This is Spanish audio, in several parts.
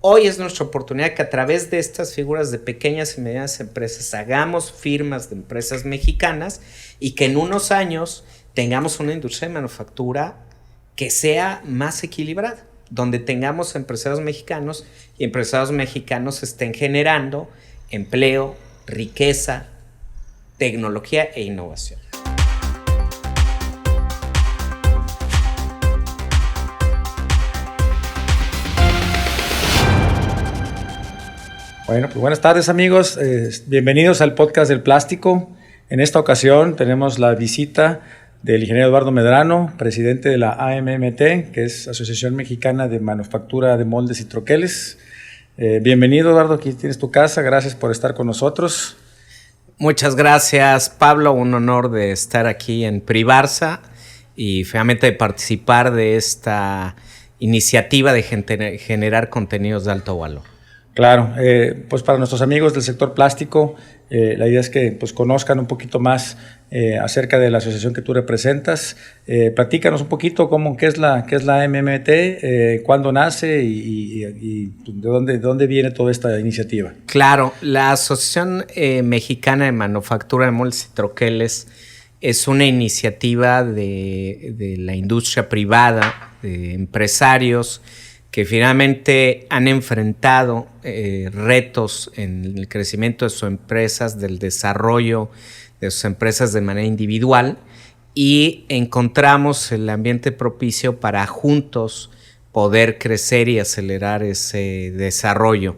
hoy es nuestra oportunidad que a través de estas figuras de pequeñas y medianas empresas hagamos firmas de empresas mexicanas y que en unos años tengamos una industria de manufactura que sea más equilibrada, donde tengamos empresarios mexicanos y empresarios mexicanos estén generando empleo, riqueza, tecnología e innovación. Bueno, pues buenas tardes amigos, bienvenidos al podcast del plástico. En esta ocasión tenemos la visita del ingeniero Eduardo Medrano, presidente de la AMMT, que es Asociación Mexicana de Manufactura de Moldes y Troqueles. Bienvenido Eduardo, aquí tienes tu casa, gracias por estar con nosotros. Muchas gracias Pablo, un honor de estar aquí en Privarsa y finalmente de participar de esta iniciativa de generar contenidos de alto valor. Claro, pues para nuestros amigos del sector plástico, la idea es que pues, conozcan un poquito más acerca de la asociación que tú representas. Platícanos un poquito qué es la AMMT, cuándo nace y de dónde viene toda esta iniciativa. Claro, la Asociación Mexicana de Manufactura de Moldes y Troqueles es una iniciativa de la industria privada, de empresarios que finalmente han enfrentado retos en el crecimiento de sus empresas, del desarrollo de sus empresas de manera individual, y encontramos el ambiente propicio para juntos poder crecer y acelerar ese desarrollo.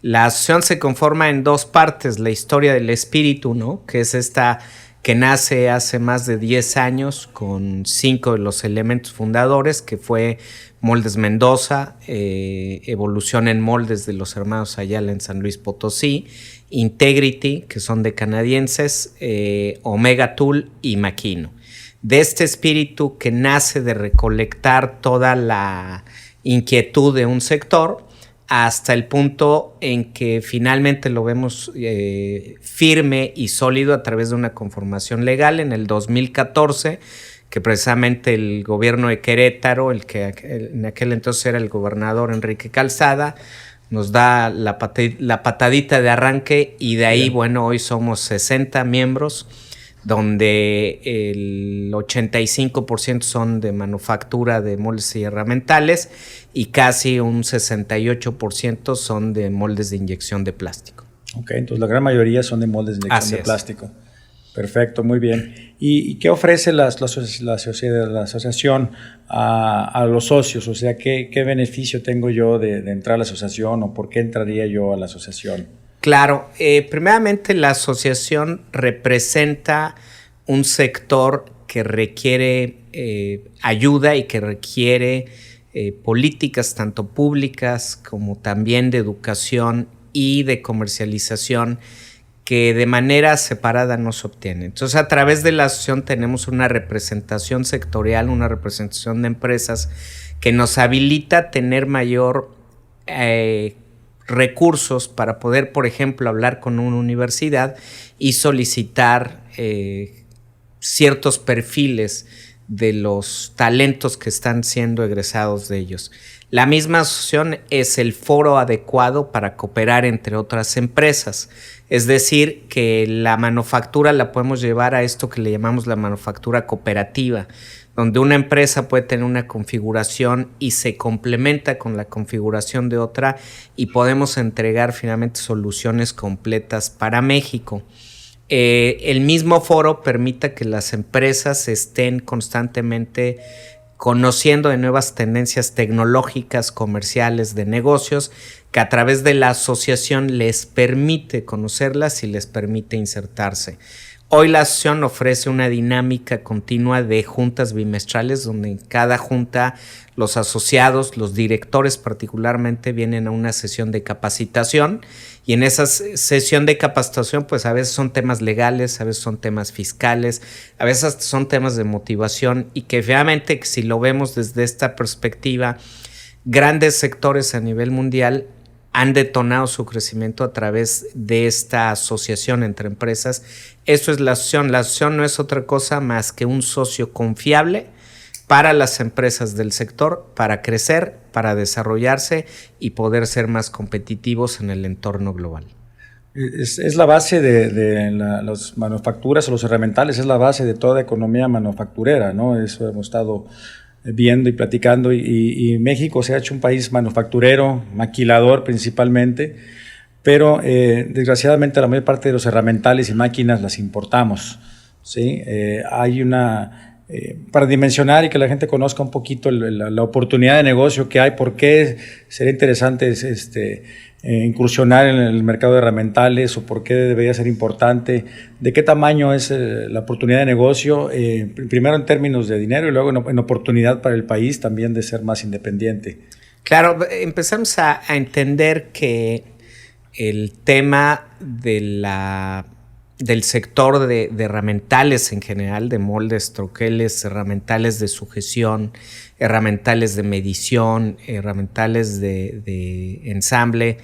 La asociación se conforma en dos partes: la historia del espíritu, ¿no?, que es esta que nace hace más de 10 años con 5 de los elementos fundadores, que fue Moldes Mendoza, Evolución en Moldes de los hermanos Ayala en San Luis Potosí, Integrity, que son de canadienses, Omega Tool y Makino. De este espíritu que nace de recolectar toda la inquietud de un sector, hasta el punto en que finalmente lo vemos firme y sólido a través de una conformación legal en el 2014, que precisamente el gobierno de Querétaro, el que en aquel entonces era el gobernador Enrique Calzada, nos da la patadita de arranque, y de ahí, bueno, hoy somos 60 miembros, donde el 85% son de manufactura de moldes y herramientales y casi un 68% son de moldes de inyección de plástico. Ok, entonces la gran mayoría son de moldes de inyección de plástico. Perfecto, muy bien. ¿Y qué ofrece la asociación a los socios? O sea, ¿qué beneficio tengo yo de entrar a la asociación, o por qué entraría yo a la asociación? Claro, primeramente la asociación representa un sector que requiere ayuda y que requiere políticas tanto públicas como también de educación y de comercialización que de manera separada no se obtiene. Entonces, a través de la asociación tenemos una representación sectorial, una representación de empresas que nos habilita a tener mayor recursos para poder, por ejemplo, hablar con una universidad y solicitar ciertos perfiles de los talentos que están siendo egresados de ellos. La misma asociación es el foro adecuado para cooperar entre otras empresas. Es decir, que la manufactura la podemos llevar a esto que le llamamos la manufactura cooperativa, donde una empresa puede tener una configuración y se complementa con la configuración de otra, y podemos entregar finalmente soluciones completas para México. El mismo foro permite que las empresas estén constantemente conociendo de nuevas tendencias tecnológicas, comerciales, de negocios, que a través de la asociación les permite conocerlas y les permite insertarse. Hoy la asociación ofrece una dinámica continua de juntas bimestrales, donde en cada junta los asociados, los directores particularmente, vienen a una sesión de capacitación, y en esa sesión de capacitación pues a veces son temas legales, a veces son temas fiscales, a veces son temas de motivación, y que realmente si lo vemos desde esta perspectiva, grandes sectores a nivel mundial han detonado su crecimiento a través de esta asociación entre empresas. Eso es la asociación. La asociación no es otra cosa más que un socio confiable para las empresas del sector, para crecer, para desarrollarse y poder ser más competitivos en el entorno global. Es la base de las manufacturas o los herramientales, es la base de toda economía manufacturera, ¿no? Eso hemos estado viendo y platicando, y México se ha hecho un país manufacturero, maquilador principalmente, pero desgraciadamente la mayor parte de los herramientales y máquinas las importamos, ¿sí? Hay para dimensionar y que la gente conozca un poquito la oportunidad de negocio que hay, por qué sería interesante incursionar en el mercado de herramientales, o por qué debería ser importante, de qué tamaño es la oportunidad de negocio, primero en términos de dinero y luego en oportunidad para el país también de ser más independiente. Claro, empezamos a entender que el tema del sector de herramientales en general, de moldes, troqueles, herramientales de sujeción, herramientales de medición, herramientales de ensamble,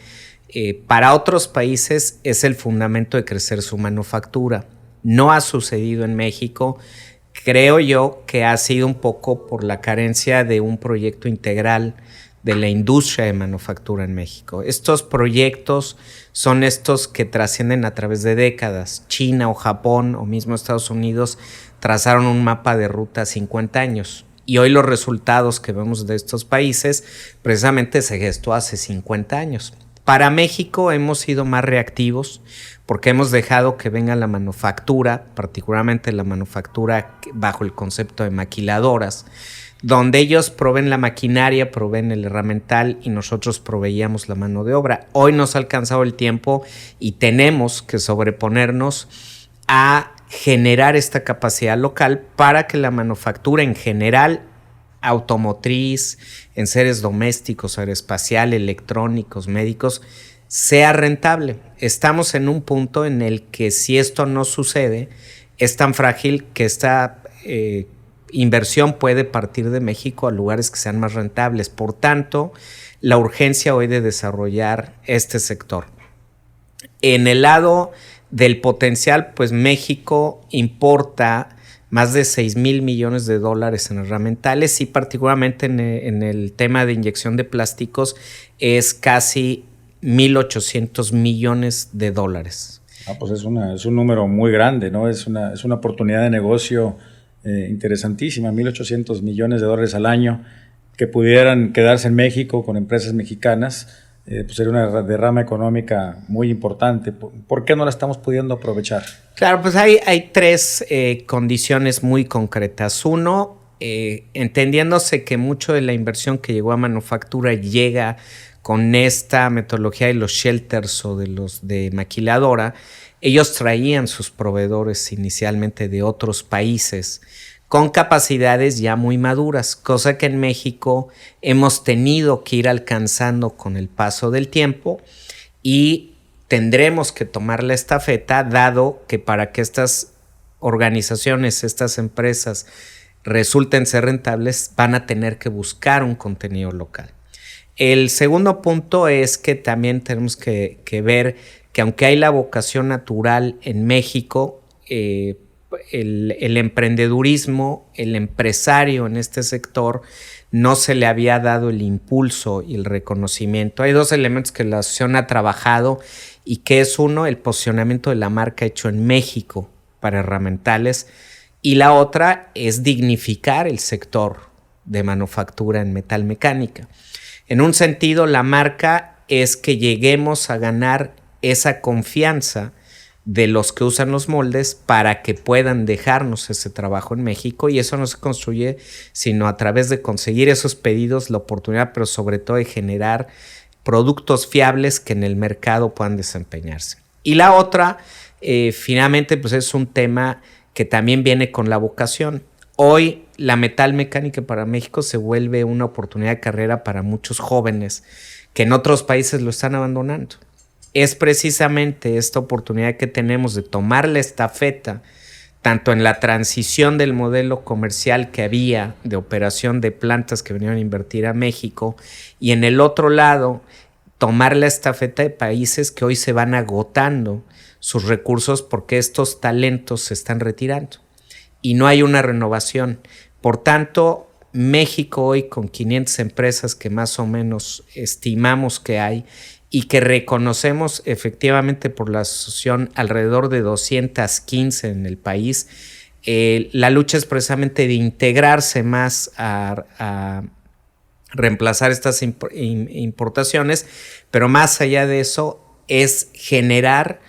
para otros países es el fundamento de crecer su manufactura. No ha sucedido en México. Creo yo que ha sido un poco por la carencia de un proyecto integral de la industria de manufactura en México. Estos proyectos son estos que trascienden a través de décadas. China o Japón o mismo Estados Unidos trazaron un mapa de ruta a 50 años. Y hoy los resultados que vemos de estos países precisamente se gestó hace 50 años. Para México hemos sido más reactivos porque hemos dejado que venga la manufactura, particularmente la manufactura bajo el concepto de maquiladoras, donde ellos proveen la maquinaria, proveen el herramental y nosotros proveíamos la mano de obra. Hoy nos ha alcanzado el tiempo y tenemos que sobreponernos a generar esta capacidad local para que la manufactura en general, automotriz, enseres domésticos, aeroespacial, electrónicos, médicos, sea rentable. Estamos en un punto en el que si esto no sucede, es tan frágil que esta inversión puede partir de México a lugares que sean más rentables. Por tanto, la urgencia hoy de desarrollar este sector. En el lado del potencial, pues México importa más de 6,000 millones de dólares en herramientales y particularmente en el tema de inyección de plásticos es casi 1,800 millones de dólares. Pues es un número muy grande, ¿no? Es una oportunidad de negocio interesantísima, 1,800 millones de dólares al año que pudieran quedarse en México con empresas mexicanas. Pues sería una derrama económica muy importante. ¿Por qué no la estamos pudiendo aprovechar? Claro, pues hay tres condiciones muy concretas. Uno, entendiéndose que mucho de la inversión que llegó a manufactura llega con esta metodología de los shelters o de los de maquiladora, ellos traían sus proveedores inicialmente de otros países con capacidades ya muy maduras, cosa que en México hemos tenido que ir alcanzando con el paso del tiempo y tendremos que tomar la estafeta, dado que para que estas organizaciones, estas empresas resulten ser rentables, van a tener que buscar un contenido local. El segundo punto es que también tenemos que ver que aunque hay la vocación natural en México, el emprendedurismo, el empresario en este sector, no se le había dado el impulso y el reconocimiento. Hay dos elementos que la asociación ha trabajado y que es uno, el posicionamiento de la marca hecho en México para herramientales, y la otra es dignificar el sector de manufactura en metalmecánica. En un sentido, la marca es que lleguemos a ganar esa confianza de los que usan los moldes para que puedan dejarnos ese trabajo en México, y eso no se construye sino a través de conseguir esos pedidos, la oportunidad, pero sobre todo de generar productos fiables que en el mercado puedan desempeñarse. Y la otra, finalmente, pues es un tema que también viene con la vocación. Hoy la metalmecánica para México se vuelve una oportunidad de carrera para muchos jóvenes que en otros países lo están abandonando. Es precisamente esta oportunidad que tenemos de tomar la estafeta, tanto en la transición del modelo comercial que había de operación de plantas que venían a invertir a México, y en el otro lado, tomar la estafeta de países que hoy se van agotando sus recursos porque estos talentos se están retirando y no hay una renovación. Por tanto, México hoy, con 500 empresas que más o menos estimamos que hay y que reconocemos efectivamente por la asociación alrededor de 215 en el país, la lucha es precisamente de integrarse más a reemplazar estas importaciones, pero más allá de eso es generar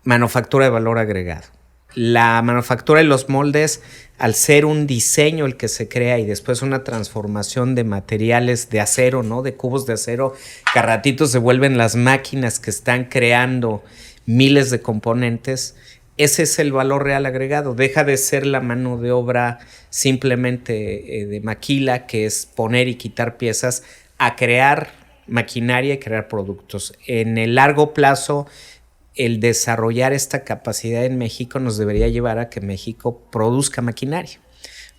manufactura de valor agregado. La manufactura de los moldes, al ser un diseño el que se crea y después una transformación de materiales de acero, ¿no? De cubos de acero, que a ratitos se vuelven las máquinas que están creando miles de componentes. Ese es el valor real agregado. Deja de ser la mano de obra simplemente de maquila, que es poner y quitar piezas, a crear maquinaria y crear productos. En el largo plazo, el desarrollar esta capacidad en México nos debería llevar a que México produzca maquinaria.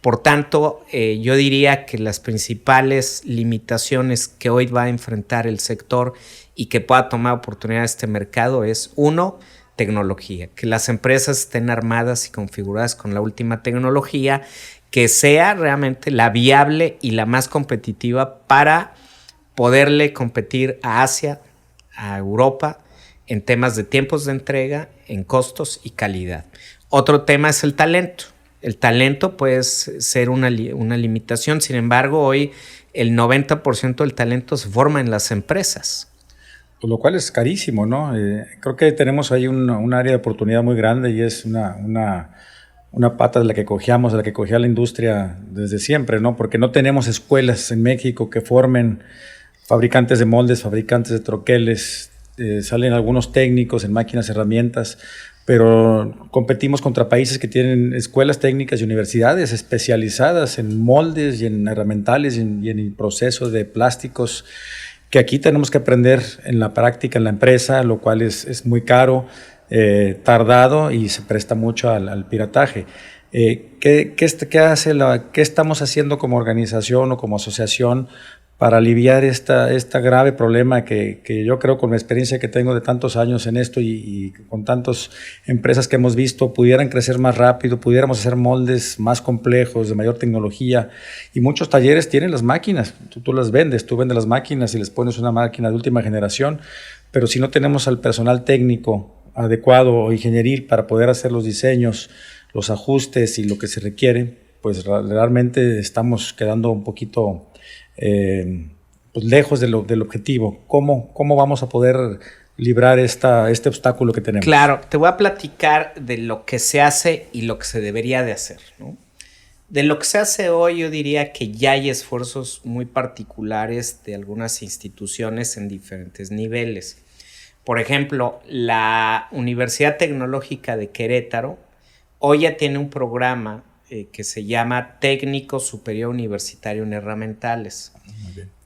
Por tanto, yo diría que las principales limitaciones que hoy va a enfrentar el sector y que pueda tomar oportunidad de este mercado es, uno, tecnología, que las empresas estén armadas y configuradas con la última tecnología, que sea realmente la viable y la más competitiva para poderle competir a Asia, a Europa, en temas de tiempos de entrega, en costos y calidad. Otro tema es el talento. El talento puede ser una limitación, sin embargo, hoy el 90% del talento se forma en las empresas. Pues lo cual es carísimo, ¿no? Creo que tenemos ahí un área de oportunidad muy grande y es una pata de la que cojeamos, de la que cogía la industria desde siempre, ¿no? Porque no tenemos escuelas en México que formen fabricantes de moldes, fabricantes de troqueles, salen algunos técnicos en máquinas, herramientas, pero competimos contra países que tienen escuelas técnicas y universidades especializadas en moldes y en herramientales y en el proceso de plásticos, que aquí tenemos que aprender en la práctica, en la empresa, lo cual es muy caro, tardado y se presta mucho al pirataje. ¿Qué estamos haciendo como organización o como asociación para aliviar este grave problema que yo creo, con la experiencia que tengo de tantos años en esto y con tantas empresas que hemos visto, pudieran crecer más rápido, pudiéramos hacer moldes más complejos, de mayor tecnología? Y muchos talleres tienen las máquinas, tú las vendes, tú vendes las máquinas y les pones una máquina de última generación, pero si no tenemos al personal técnico adecuado o ingenieril para poder hacer los diseños, los ajustes y lo que se requiere, pues realmente estamos quedando un poquito pues lejos del objetivo. ¿Cómo vamos a poder librar este obstáculo que tenemos? Claro, te voy a platicar de lo que se hace y lo que se debería de hacer, ¿no? De lo que se hace hoy, yo diría que ya hay esfuerzos muy particulares de algunas instituciones en diferentes niveles. Por ejemplo, la Universidad Tecnológica de Querétaro hoy ya tiene un programa que se llama Técnico Superior Universitario en Herramientales,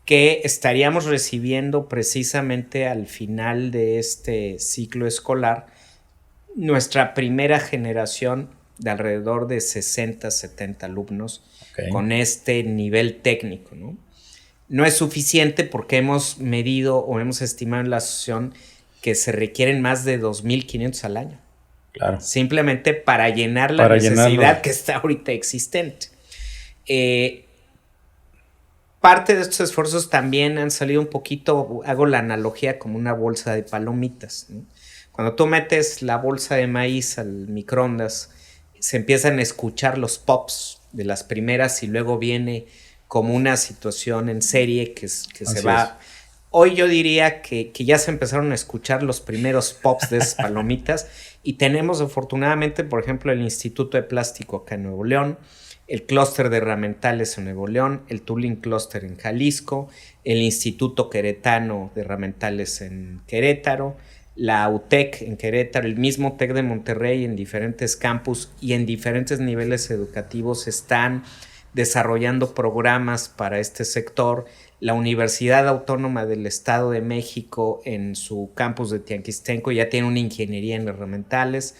que estaríamos recibiendo precisamente al final de este ciclo escolar nuestra primera generación de alrededor de 60, 70 alumnos con este nivel técnico, ¿no? No es suficiente porque hemos medido o hemos estimado en la asociación que se requieren más de 2,500 al año. Claro. Simplemente para llenar la necesidad que está ahorita existente. Parte de estos esfuerzos también han salido un poquito, hago la analogía como una bolsa de palomitas, ¿no? Cuando tú metes la bolsa de maíz al microondas, se empiezan a escuchar los pops de las primeras y luego viene como una situación en serie que se va. Hoy yo diría que ya se empezaron a escuchar los primeros pops de esas palomitas y tenemos afortunadamente, por ejemplo, el Instituto de Plástico acá en Nuevo León, el Clúster de Herramientales en Nuevo León, el Tooling Cluster en Jalisco, el Instituto Queretano de Herramientales en Querétaro, la UTEC en Querétaro, el mismo TEC de Monterrey en diferentes campus y en diferentes niveles educativos están desarrollando programas para este sector. La Universidad Autónoma del Estado de México en su campus de Tianquistenco ya tiene una ingeniería en herramientales.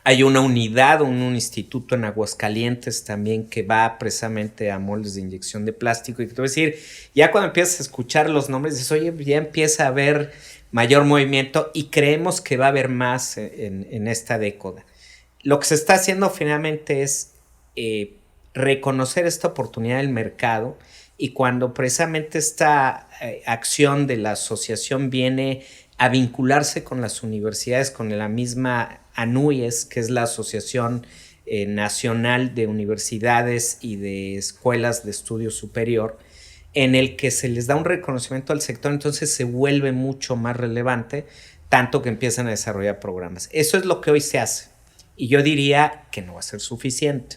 Hay una unidad, un instituto en Aguascalientes también que va precisamente a moldes de inyección de plástico. Y te voy a decir, ya cuando empiezas a escuchar los nombres, dices, oye, ya empieza a haber mayor movimiento y creemos que va a haber más en esta década. Lo que se está haciendo finalmente es reconocer esta oportunidad del mercado, y cuando precisamente esta acción de la asociación viene a vincularse con las universidades, con la misma ANUYES, que es la Asociación Nacional de Universidades y de Escuelas de Estudio Superior, en el que se les da un reconocimiento al sector, entonces se vuelve mucho más relevante, tanto que empiezan a desarrollar programas. Eso es lo que hoy se hace, y yo diría que no va a ser suficiente.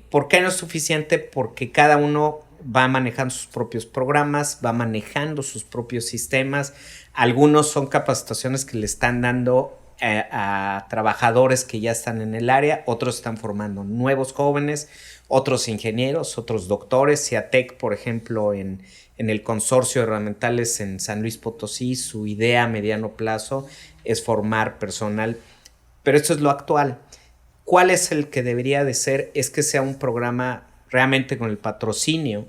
¿Por qué no es suficiente? Porque cada uno va manejando sus propios programas, va manejando sus propios sistemas. Algunos son capacitaciones que le están dando a trabajadores que ya están en el área, otros están formando nuevos jóvenes, otros ingenieros, otros doctores. CIATEC, por ejemplo, en el consorcio de herramientales en San Luis Potosí, su idea a mediano plazo es formar personal, pero esto es lo actual. ¿Cuál es el que debería de ser? Es que sea un programa realmente con el patrocinio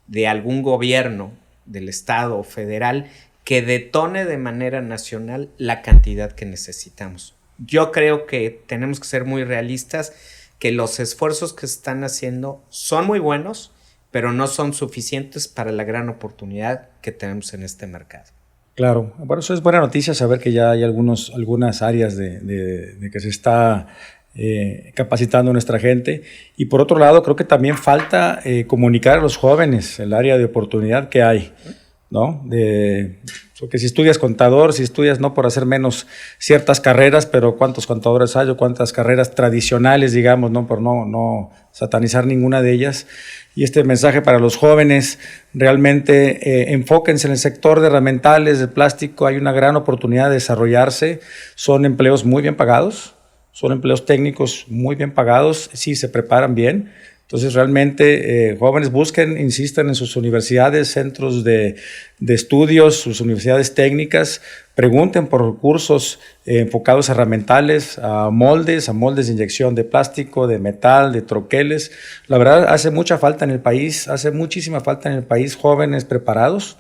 de algún gobierno del estado o federal que detone de manera nacional la cantidad que necesitamos. Yo creo que tenemos que ser muy realistas, que los esfuerzos que se están haciendo son muy buenos, pero no son suficientes para la gran oportunidad que tenemos en este mercado. Claro, bueno, eso es buena noticia saber que ya hay algunas áreas de que se está capacitando nuestra gente. Y por otro lado, creo que también falta comunicar a los jóvenes el área de oportunidad que hay, ¿no? Porque si estudias contador, si estudias, no por hacer menos ciertas carreras, pero cuántos contadores hay o cuántas carreras tradicionales, digamos, ¿no? Por no satanizar ninguna de ellas. Y este mensaje para los jóvenes, realmente enfóquense en el sector de herramientales, de plástico. Hay una gran oportunidad de desarrollarse. Son empleos muy bien pagados, son empleos técnicos muy bien pagados, sí se preparan bien. Entonces realmente jóvenes busquen, insistan en sus universidades, centros de estudios, sus universidades técnicas, pregunten por cursos enfocados a herramientales, a moldes de inyección de plástico, de metal, de troqueles. La verdad hace mucha falta en el país, hace muchísima falta en el país jóvenes preparados.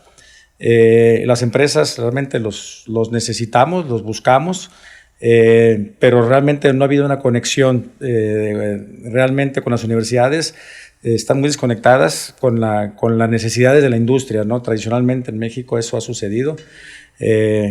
Las empresas realmente los necesitamos, los buscamos. Pero realmente no ha habido una conexión realmente con las universidades. Están muy desconectadas con las necesidades de la industria, ¿no? Tradicionalmente en México eso ha sucedido.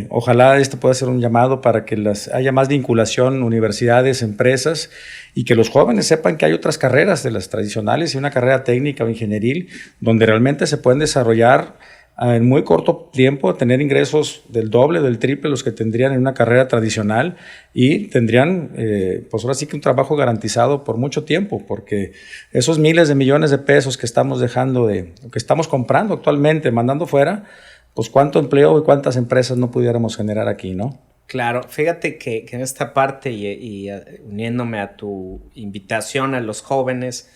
Ojalá esto pueda ser un llamado para que haya más vinculación universidades, empresas, y que los jóvenes sepan que hay otras carreras de las tradicionales y una carrera técnica o ingenieril donde realmente se pueden desarrollar en muy corto tiempo, tener ingresos del doble, del triple los que tendrían en una carrera tradicional, y tendrían pues ahora sí que un trabajo garantizado por mucho tiempo, porque esos miles de millones de pesos que estamos dejando que estamos comprando actualmente, mandando fuera, pues cuánto empleo y cuántas empresas no pudiéramos generar aquí, ¿no? Claro, fíjate que en esta parte y uniéndome a tu invitación a los jóvenes,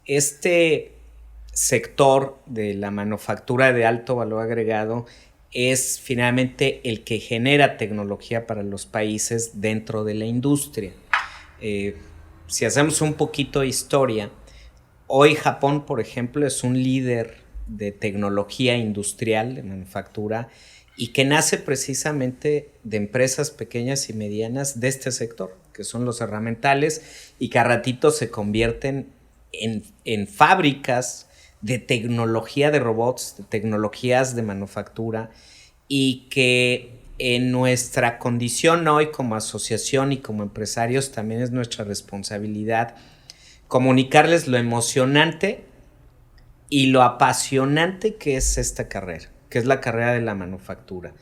este sector de la manufactura de alto valor agregado es finalmente el que genera tecnología para los países dentro de la industria. Si hacemos un poquito de historia, hoy Japón, por ejemplo, es un líder de tecnología industrial, de manufactura, y que nace precisamente de empresas pequeñas y medianas de este sector, que son los herramientales, y que a ratito se convierten en fábricas de tecnología de robots, de tecnologías de manufactura, y que en nuestra condición hoy como asociación y como empresarios también es nuestra responsabilidad comunicarles lo emocionante y lo apasionante que es esta carrera, que es la carrera de la manufactura.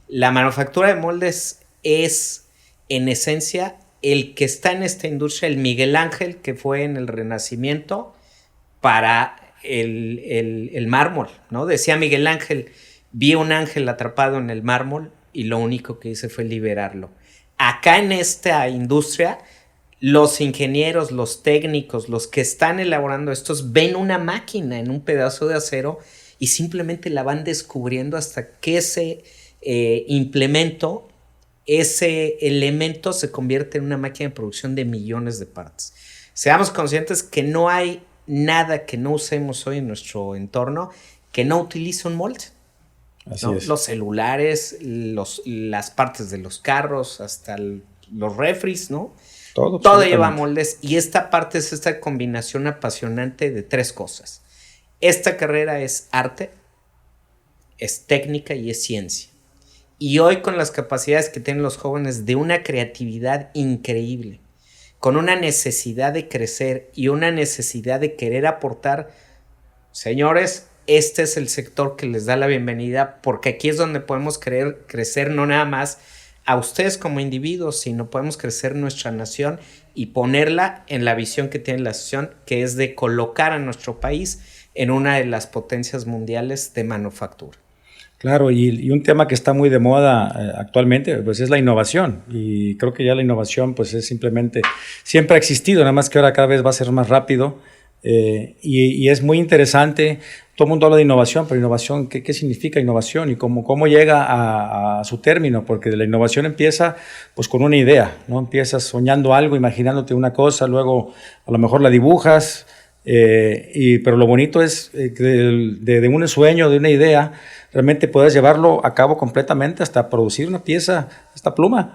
La manufactura de moldes es, en esencia, el que está en esta industria, el Miguel Ángel que fue en el Renacimiento para el mármol, ¿no? Decía Miguel Ángel, vi un ángel atrapado en el mármol y lo único que hice fue liberarlo. Acá en esta industria, los ingenieros, los técnicos, los que están elaborando estos, ven una máquina en un pedazo de acero y simplemente la van descubriendo hasta que ese implemento, ese elemento se convierte en una máquina de producción de millones de partes. Seamos conscientes que no hay nada que no usemos hoy en nuestro entorno que no utilice un molde. Así ¿no? es. Los celulares, las partes de los carros, hasta los refris, ¿no? Todo lleva moldes, y esta parte es esta combinación apasionante de 3 cosas. Esta carrera es arte, es técnica y es ciencia. Y hoy, con las capacidades que tienen los jóvenes de una creatividad increíble, con una necesidad de crecer y una necesidad de querer aportar, señores, este es el sector que les da la bienvenida, porque aquí es donde podemos crecer no nada más a ustedes como individuos, sino podemos crecer nuestra nación y ponerla en la visión que tiene la asociación, que es de colocar a nuestro país en una de las potencias mundiales de manufactura. Claro, y un tema que está muy de moda actualmente, pues es la innovación, y creo que ya la innovación pues es simplemente, siempre ha existido, nada más que ahora cada vez va a ser más rápido, y es muy interesante. Todo el mundo habla de innovación, pero innovación, ¿qué significa innovación y cómo llega a su término? Porque la innovación empieza pues con una idea, ¿no? Empiezas soñando algo, imaginándote una cosa, luego a lo mejor la dibujas, pero lo bonito es que de un sueño, de una idea, realmente puedes llevarlo a cabo completamente hasta producir una pieza. Esta pluma,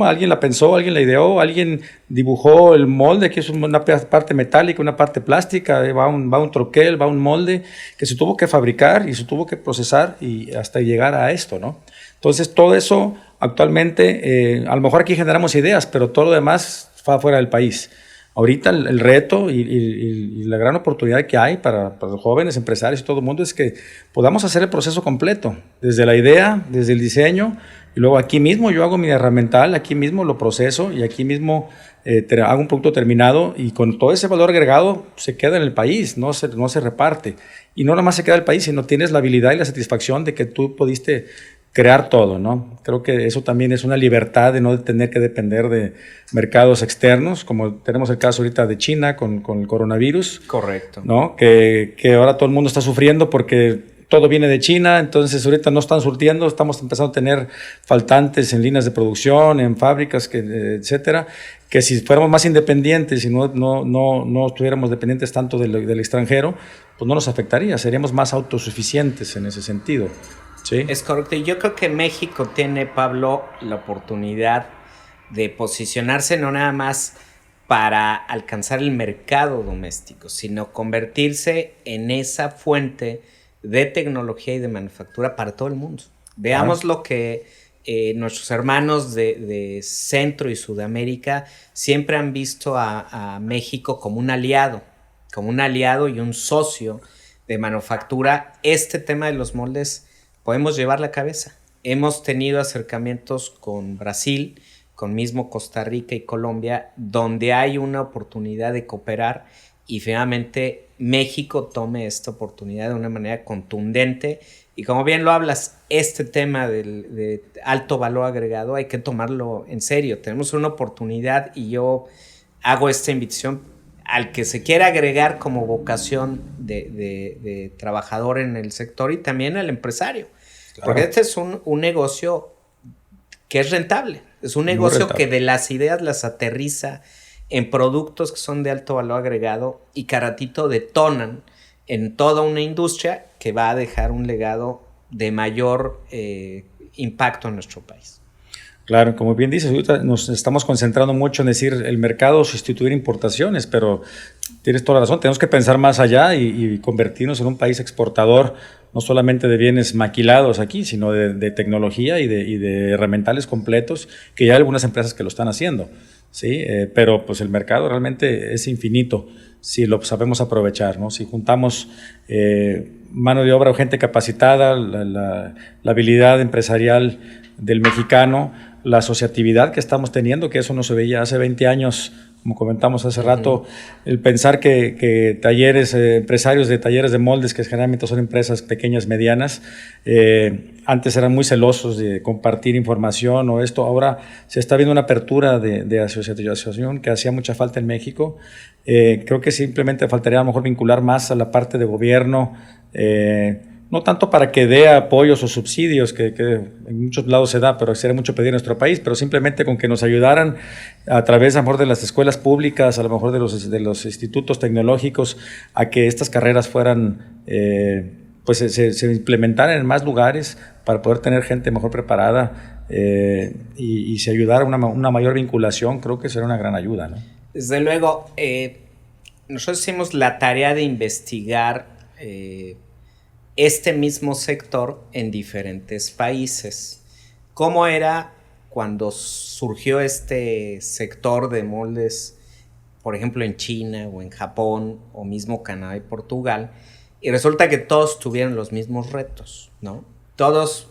alguien la pensó, alguien la ideó, alguien dibujó el molde, que es una parte metálica, una parte plástica, va un troquel, va un molde que se tuvo que fabricar y se tuvo que procesar y hasta llegar a esto, ¿no? Entonces, todo eso actualmente, a lo mejor aquí generamos ideas, pero todo lo demás va fuera del país. Ahorita el reto y la gran oportunidad que hay para los jóvenes empresarios y todo el mundo es que podamos hacer el proceso completo, desde la idea, desde el diseño, y luego aquí mismo yo hago mi herramental, aquí mismo lo proceso y aquí mismo hago un producto terminado, y con todo ese valor agregado se queda en el país, no se reparte. Y no nada más se queda en el país, sino tienes la habilidad y la satisfacción de que tú pudiste crear todo, ¿no? Creo que eso también es una libertad de no tener que depender de mercados externos, como tenemos el caso ahorita de China con el coronavirus. Correcto. ¿No? Que ahora todo el mundo está sufriendo porque todo viene de China, entonces ahorita no están surtiendo, estamos empezando a tener faltantes en líneas de producción, en fábricas, etcétera, que si fuéramos más independientes y no estuviéramos dependientes tanto del extranjero, pues no nos afectaría, seríamos más autosuficientes en ese sentido. Sí. Es correcto. Y yo creo que México tiene, Pablo, la oportunidad de posicionarse no nada más para alcanzar el mercado doméstico, sino convertirse en esa fuente de tecnología y de manufactura para todo el mundo. Veamos lo que nuestros hermanos de Centro y Sudamérica siempre han visto a México como un aliado y un socio de manufactura. Este tema de los moldes podemos llevar la cabeza. Hemos tenido acercamientos con Brasil, con mismo Costa Rica y Colombia, donde hay una oportunidad de cooperar, y finalmente México tome esta oportunidad de una manera contundente. Y como bien lo hablas, este tema de alto valor agregado hay que tomarlo en serio. Tenemos una oportunidad, y yo hago esta invitación al que se quiera agregar como vocación de trabajador en el sector, y también al empresario. Claro. Porque este es un negocio que es rentable. Es un negocio que de las ideas las aterriza en productos que son de alto valor agregado y que a ratito detonan en toda una industria que va a dejar un legado de mayor impacto en nuestro país. Claro, como bien dices, ahorita nos estamos concentrando mucho en decir el mercado sustituir importaciones, pero tienes toda la razón, tenemos que pensar más allá y convertirnos en un país exportador, no solamente de bienes maquilados aquí, sino de tecnología y de herramientales completos, que ya hay algunas empresas que lo están haciendo, ¿sí? Pero pues el mercado realmente es infinito si lo sabemos aprovechar, ¿no? Si juntamos mano de obra o gente capacitada, la habilidad empresarial del mexicano, la asociatividad que estamos teniendo, que eso no se veía hace 20 años, como comentamos hace rato, el pensar que talleres, empresarios de talleres de moldes, que generalmente son empresas pequeñas, medianas, antes eran muy celosos de compartir información o esto, ahora se está viendo una apertura de asociación que hacía mucha falta en México. Creo que simplemente faltaría a lo mejor vincular más a la parte de gobierno, no tanto para que dé apoyos o subsidios, que en muchos lados se da, pero sería mucho pedir en nuestro país, pero simplemente con que nos ayudaran a través a lo mejor de las escuelas públicas, a lo mejor de los institutos tecnológicos, a que estas carreras fueran pues se implementaran en más lugares para poder tener gente mejor preparada y se ayudara a una mayor vinculación, creo que será una gran ayuda, ¿no? Desde luego, nosotros hicimos la tarea de investigar este mismo sector en diferentes países. ¿Cómo era cuando surgió este sector de moldes, por ejemplo, en China o en Japón o mismo Canadá y Portugal? Y resulta que todos tuvieron los mismos retos, ¿no? Todos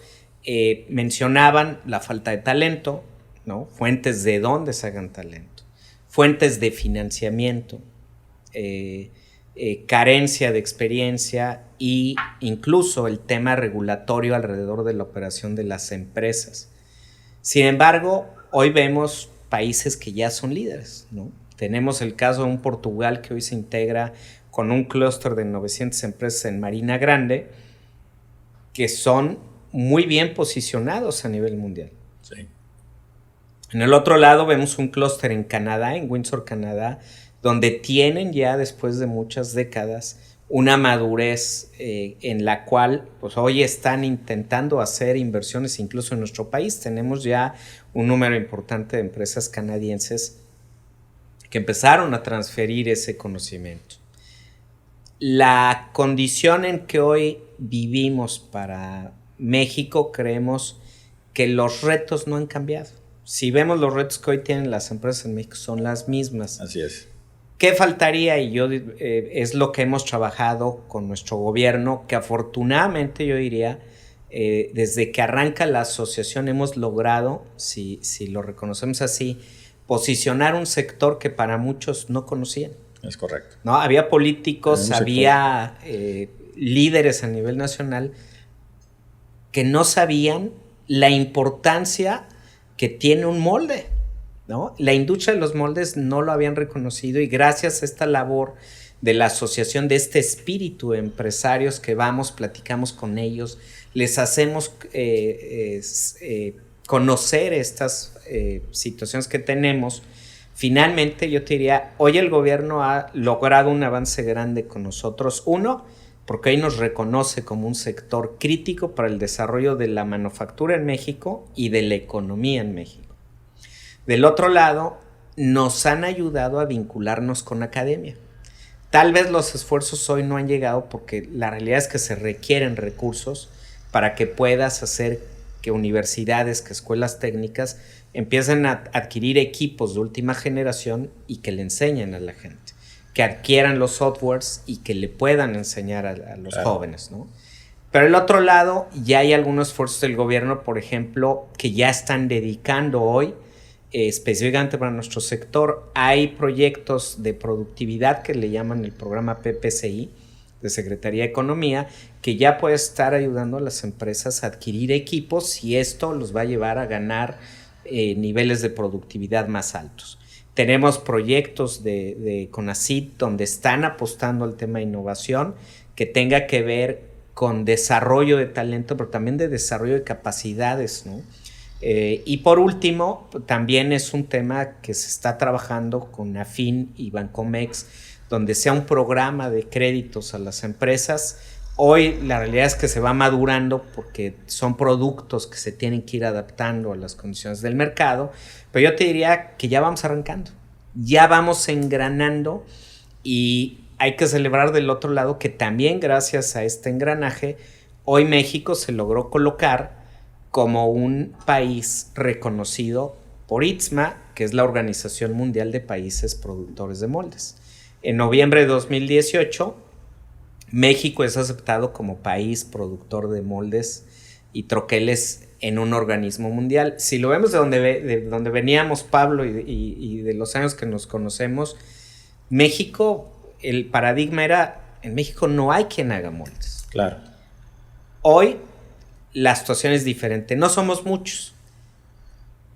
mencionaban la falta de talento, ¿no? Fuentes de dónde sacan talento, fuentes de financiamiento, carencia de experiencia e incluso el tema regulatorio alrededor de la operación de las empresas. Sin embargo, hoy vemos países que ya son líderes, ¿no? Tenemos el caso de un Portugal que hoy se integra con un clúster de 900 empresas en Marina Grande que son muy bien posicionados a nivel mundial. Sí. En el otro lado vemos un clúster en Canadá, en Windsor, Canadá, donde tienen ya después de muchas décadas una madurez en la cual pues, hoy están intentando hacer inversiones incluso en nuestro país. Tenemos ya un número importante de empresas canadienses que empezaron a transferir ese conocimiento. La condición en que hoy vivimos para México, creemos que los retos no han cambiado. Si vemos los retos que hoy tienen las empresas en México, son las mismas. Así es. ¿Qué faltaría? Y yo es lo que hemos trabajado con nuestro gobierno, que afortunadamente yo diría, desde que arranca la asociación hemos logrado, si lo reconocemos así, posicionar un sector que para muchos no conocían. Es correcto. ¿No? Había políticos, había líderes a nivel nacional que no sabían la importancia que tiene un molde, ¿no? La industria de los moldes no lo habían reconocido y gracias a esta labor de la asociación, de este espíritu de empresarios que vamos, platicamos con ellos, les hacemos conocer estas situaciones que tenemos. Finalmente, yo te diría, hoy el gobierno ha logrado un avance grande con nosotros. Uno, porque hoy nos reconoce como un sector crítico para el desarrollo de la manufactura en México y de la economía en México. Del otro lado, nos han ayudado a vincularnos con academia. Tal vez los esfuerzos hoy no han llegado porque la realidad es que se requieren recursos para que puedas hacer que universidades, que escuelas técnicas empiecen a adquirir equipos de última generación y que le enseñen a la gente, que adquieran los softwares y que le puedan enseñar a los jóvenes, ¿no? Pero el otro lado, ya hay algunos esfuerzos del gobierno, por ejemplo, que ya están dedicando hoy, específicamente para nuestro sector, hay proyectos de productividad que le llaman el programa PPCI, de Secretaría de Economía, que ya puede estar ayudando a las empresas a adquirir equipos y esto los va a llevar a ganar niveles de productividad más altos. Tenemos proyectos de CONACYT donde están apostando al tema de innovación que tenga que ver con desarrollo de talento, pero también de desarrollo de capacidades, ¿no? Y por último, también es un tema que se está trabajando con AFIN y Bancomex, donde sea un programa de créditos a las empresas. Hoy la realidad es que se va madurando porque son productos que se tienen que ir adaptando a las condiciones del mercado, pero yo te diría que ya vamos arrancando, ya vamos engranando y hay que celebrar del otro lado que también gracias a este engranaje, hoy México se logró colocar como un país reconocido por ITSMA, que es la Organización Mundial de Países Productores de Moldes. En noviembre de 2018, México es aceptado como país productor de moldes y troqueles en un organismo mundial. Si lo vemos de donde veníamos, Pablo, y de los años que nos conocemos, México, el paradigma era, en México no hay quien haga moldes. Claro. Hoy la situación es diferente. No somos muchos,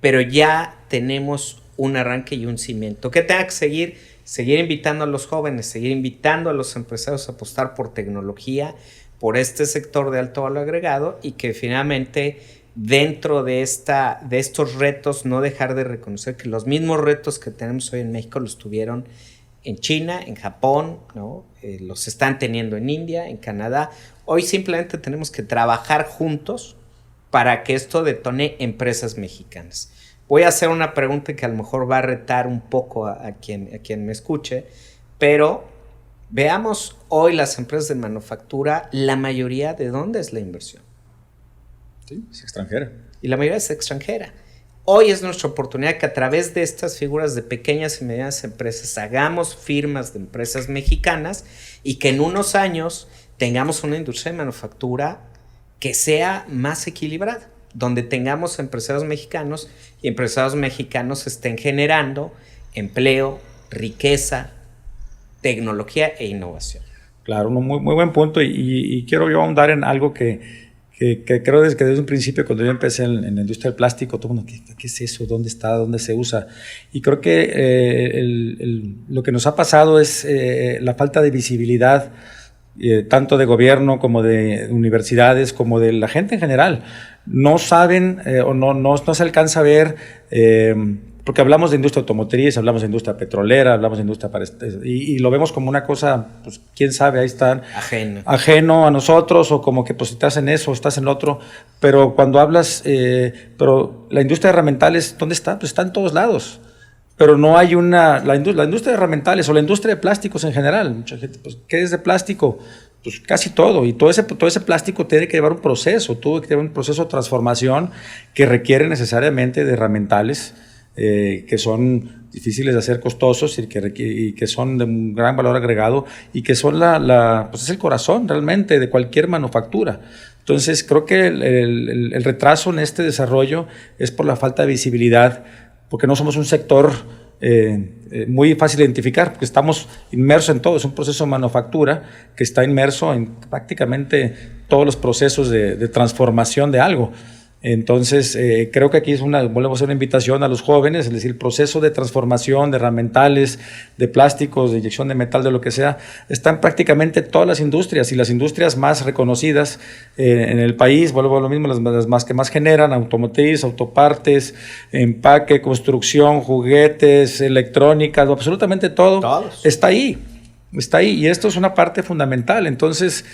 pero ya tenemos un arranque y un cimiento. ¿Qué tenga que seguir invitando a los jóvenes, seguir invitando a los empresarios a apostar por tecnología, por este sector de alto valor agregado y que finalmente dentro de estos retos no dejar de reconocer que los mismos retos que tenemos hoy en México los tuvieron en China, en Japón, ¿no? Los están teniendo en India, en Canadá. Hoy simplemente tenemos que trabajar juntos para que esto detone empresas mexicanas. Voy a hacer una pregunta que a lo mejor va a retar un poco a quien me escuche, pero veamos hoy las empresas de manufactura, la mayoría, ¿de dónde es la inversión? Sí, es extranjera. Y la mayoría es extranjera. Hoy es nuestra oportunidad que a través de estas figuras de pequeñas y medianas empresas hagamos firmas de empresas mexicanas y que en unos años tengamos una industria de manufactura que sea más equilibrada, donde tengamos empresarios mexicanos y empresarios mexicanos estén generando empleo, riqueza, tecnología e innovación. Claro, un muy buen punto y quiero yo ahondar en algo que creo que desde un principio, cuando yo empecé en la industria del plástico, todo el mundo, ¿qué es eso? ¿Dónde está? ¿Dónde se usa? Y creo que lo que nos ha pasado es la falta de visibilidad, tanto de gobierno como de universidades, como de la gente en general. No saben o no se alcanza a ver, porque hablamos de industria automotriz, hablamos de industria petrolera, hablamos de industria y lo vemos como una cosa, pues quién sabe, ahí están, ajeno a nosotros, o como que pues estás en eso, estás en otro, pero cuando hablas, pero la industria de herramientales, ¿dónde está? Pues está en todos lados, pero no hay la industria de herramientales o la industria de plásticos en general. Mucha gente, pues, ¿qué es de plástico? Pues casi todo, y todo ese plástico tiene que llevar un proceso, tuvo que llevar un proceso de transformación que requiere necesariamente de herramientales, que son difíciles de hacer, costosos y que son de un gran valor agregado y que son pues es el corazón realmente de cualquier manufactura. Entonces creo que el retraso en este desarrollo es por la falta de visibilidad, porque no somos un sector muy fácil de identificar, porque estamos inmersos en todo. Es un proceso de manufactura que está inmerso en prácticamente todos los procesos de transformación de algo. Entonces, creo que aquí volvemos a hacer una invitación a los jóvenes, es decir, el proceso de transformación de herramientales, de plásticos, de inyección de metal, de lo que sea, están prácticamente todas las industrias, y las industrias más reconocidas en el país, vuelvo a lo mismo, las más que más generan: automotriz, autopartes, empaque, construcción, juguetes, electrónica, absolutamente todo. Todos. Está ahí, y esto es una parte fundamental. Entonces,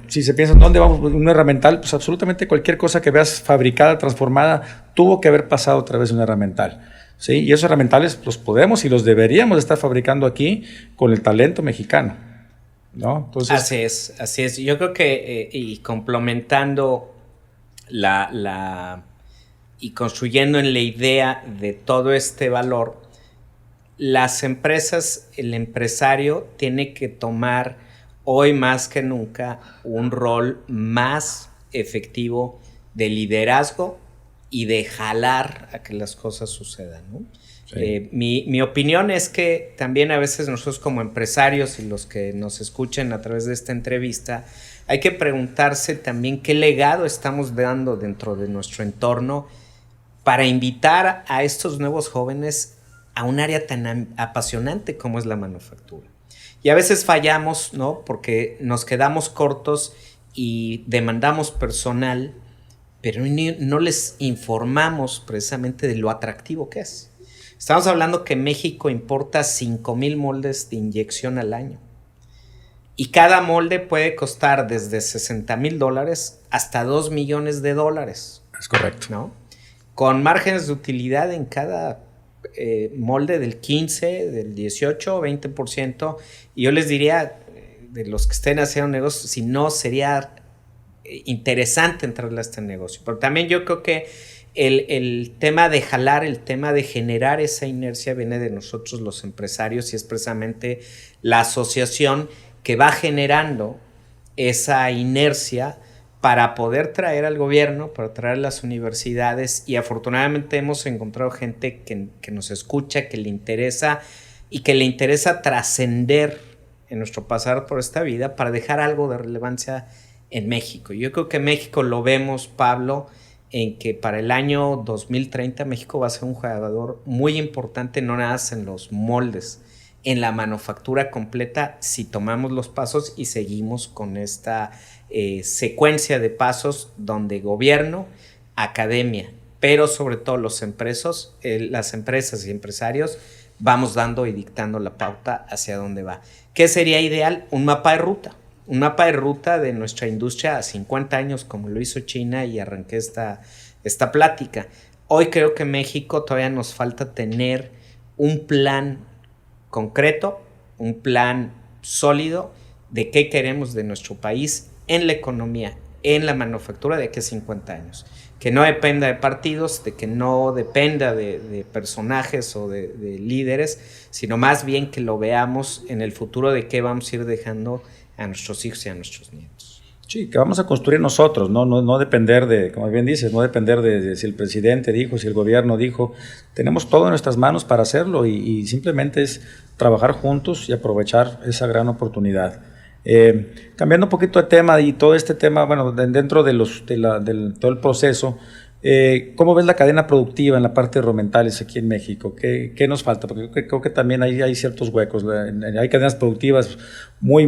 si se piensa en dónde vamos, una herramental, pues absolutamente cualquier cosa que veas fabricada, transformada, tuvo que haber pasado a través de una herramental, ¿sí? Y esos herramientales los podemos y los deberíamos estar fabricando aquí con el talento mexicano, ¿no? Entonces, así es. Yo creo que, y complementando y construyendo en la idea de todo este valor, las empresas, el empresario tiene que tomar hoy más que nunca un rol más efectivo de liderazgo y de jalar a que las cosas sucedan, ¿no? Sí. Mi opinión es que también a veces nosotros como empresarios y los que nos escuchen a través de esta entrevista, hay que preguntarse también qué legado estamos dando dentro de nuestro entorno para invitar a estos nuevos jóvenes a un área tan apasionante como es la manufactura. Y a veces fallamos, ¿no? Porque nos quedamos cortos y demandamos personal, pero no les informamos precisamente de lo atractivo que es. Estamos hablando que México importa 5,000 moldes de inyección al año. Y cada molde puede costar desde $60,000 hasta $2 millones. Es correcto, ¿no? Con márgenes de utilidad en cada molde del 15, del 18, 20%. Y yo les diría, de los que estén haciendo negocios, si no, sería interesante entrarle a este negocio. Pero también yo creo que el tema de jalar, el tema de generar esa inercia viene de nosotros los empresarios, y es precisamente la asociación que va generando esa inercia para poder traer al gobierno, para traer a las universidades, y afortunadamente hemos encontrado gente que nos escucha, que le interesa y que le interesa trascender en nuestro pasar por esta vida para dejar algo de relevancia en México. Yo creo que México lo vemos, Pablo, en que para el año 2030 México va a ser un jugador muy importante, no nada más en los moldes, en la manufactura completa, si tomamos los pasos y seguimos con esta secuencia de pasos donde gobierno, academia, pero sobre todo las empresas y empresarios vamos dando y dictando la pauta hacia dónde va. ¿Qué sería ideal? Un mapa de ruta. un mapa de ruta de nuestra industria a 50 años, como lo hizo China, y arranqué esta plática. Hoy creo que México todavía nos falta tener un plan concreto, un plan sólido de qué queremos de nuestro país en la economía, en la manufactura de aquí a 50 años. Que no dependa de partidos, de que no dependa de personajes o de líderes, sino más bien que lo veamos en el futuro de qué vamos a ir dejando a nuestros hijos y a nuestros nietos. Sí, que vamos a construir nosotros, no depender de, como bien dices, no depender de si el presidente dijo, si el gobierno dijo. Tenemos todo en nuestras manos para hacerlo y simplemente es trabajar juntos y aprovechar esa gran oportunidad. Cambiando un poquito de tema y todo este tema, bueno, dentro de todo el proceso, ¿cómo ves la cadena productiva en la parte de Romentales aquí en México? ¿Qué nos falta? Porque creo que también hay ciertos huecos. Hay cadenas productivas muy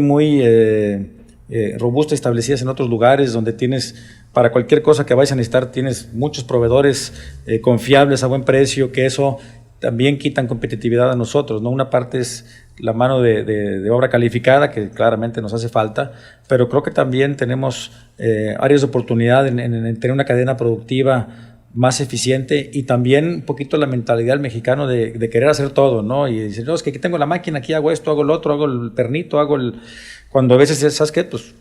robustas, establecidas en otros lugares, donde tienes, para cualquier cosa que vayas a necesitar, tienes muchos proveedores confiables a buen precio, que eso también quitan competitividad a nosotros, ¿no? Una parte es la mano de obra calificada, que claramente nos hace falta, pero creo que también tenemos áreas de oportunidad en tener una cadena productiva más eficiente, y también un poquito la mentalidad del mexicano de querer hacer todo, ¿no? Y decir, no, es que aquí tengo la máquina, aquí hago esto, hago lo otro, hago el pernito, cuando a veces, ¿sabes qué? Pues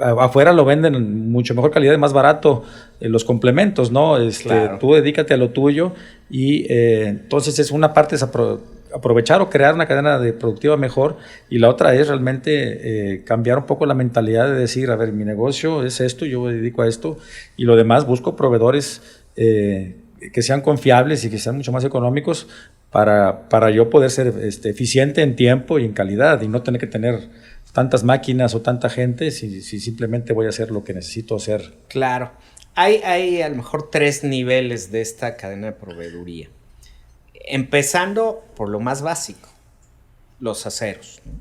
afuera lo venden en mucho mejor calidad y más barato, los complementos, ¿no? Claro. Tú dedícate a lo tuyo y entonces es una parte es aprovechar o crear una cadena productiva mejor, y la otra es realmente cambiar un poco la mentalidad de decir, a ver, mi negocio es esto, yo me dedico a esto, y lo demás busco proveedores que sean confiables y que sean mucho más económicos para yo poder ser eficiente en tiempo y en calidad, y no tener que tener tantas máquinas o tanta gente si simplemente voy a hacer lo que necesito hacer. Claro. Hay a lo mejor 3 niveles de esta cadena de proveeduría. Empezando por lo más básico, los aceros, ¿no?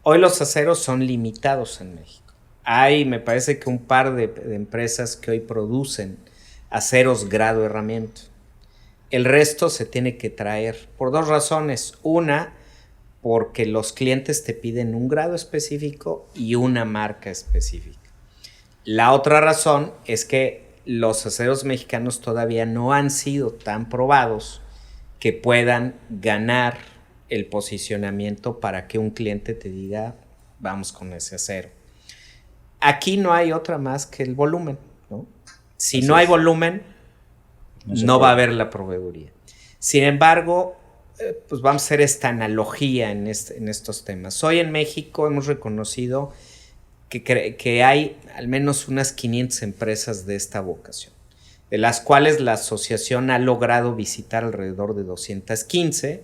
Hoy los aceros son limitados en México. Hay, me parece que un par de empresas que hoy producen aceros grado herramienta. El resto se tiene que traer por 2 razones. Una, porque los clientes te piden un grado específico y una marca específica. La otra razón es que los aceros mexicanos todavía no han sido tan probados que puedan ganar el posicionamiento para que un cliente te diga, vamos con ese acero. Aquí no hay otra más que el volumen, ¿no? Si no hay volumen, no va a haber la proveeduría. Sin embargo, pues vamos a hacer esta analogía en estos temas. Hoy en México hemos reconocido que hay al menos unas 500 empresas de esta vocación, de las cuales la asociación ha logrado visitar alrededor de 215,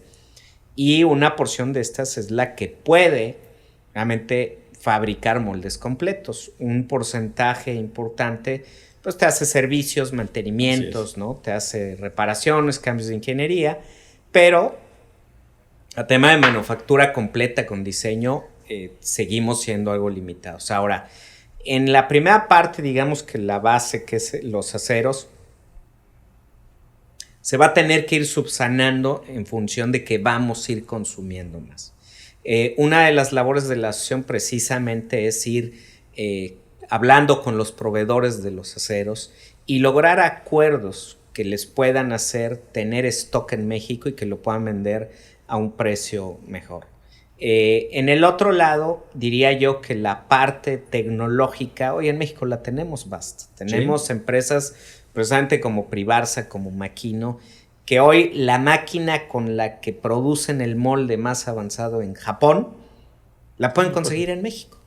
y una porción de estas es la que puede realmente fabricar moldes completos. Un porcentaje importante pues te hace servicios, mantenimientos, ¿no? Te hace reparaciones, cambios de ingeniería, pero a tema de manufactura completa con diseño seguimos siendo algo limitados. Ahora, en la primera parte, digamos que la base, que es los aceros, se va a tener que ir subsanando en función de que vamos a ir consumiendo más. Una de las labores de la asociación precisamente es ir hablando con los proveedores de los aceros y lograr acuerdos que les puedan hacer tener stock en México y que lo puedan vender a un precio mejor. En el otro lado, diría yo que la parte tecnológica, hoy en México la tenemos basta. Tenemos empresas precisamente como Privarsa, como Makino, que hoy la máquina con la que producen el molde más avanzado en Japón, la pueden conseguir en México.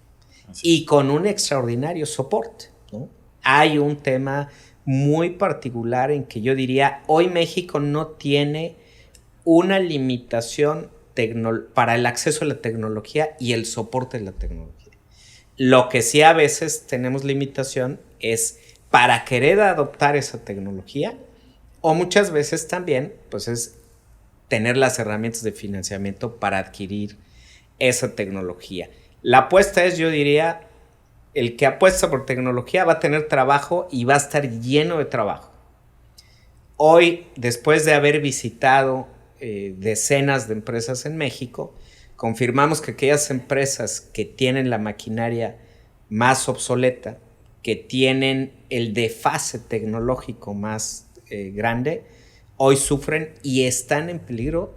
Y con un extraordinario soporte, ¿no? Hay un tema muy particular en que yo diría, hoy México no tiene una limitación para el acceso a la tecnología y el soporte de la tecnología. Lo que sí a veces tenemos limitación es para querer adoptar esa tecnología, o muchas veces también pues es tener las herramientas de financiamiento para adquirir esa tecnología. La apuesta es, yo diría, el que apuesta por tecnología va a tener trabajo y va a estar lleno de trabajo. Hoy, después de haber visitado decenas de empresas en México, confirmamos que aquellas empresas que tienen la maquinaria más obsoleta, que tienen el desfase tecnológico más grande, hoy sufren y están en peligro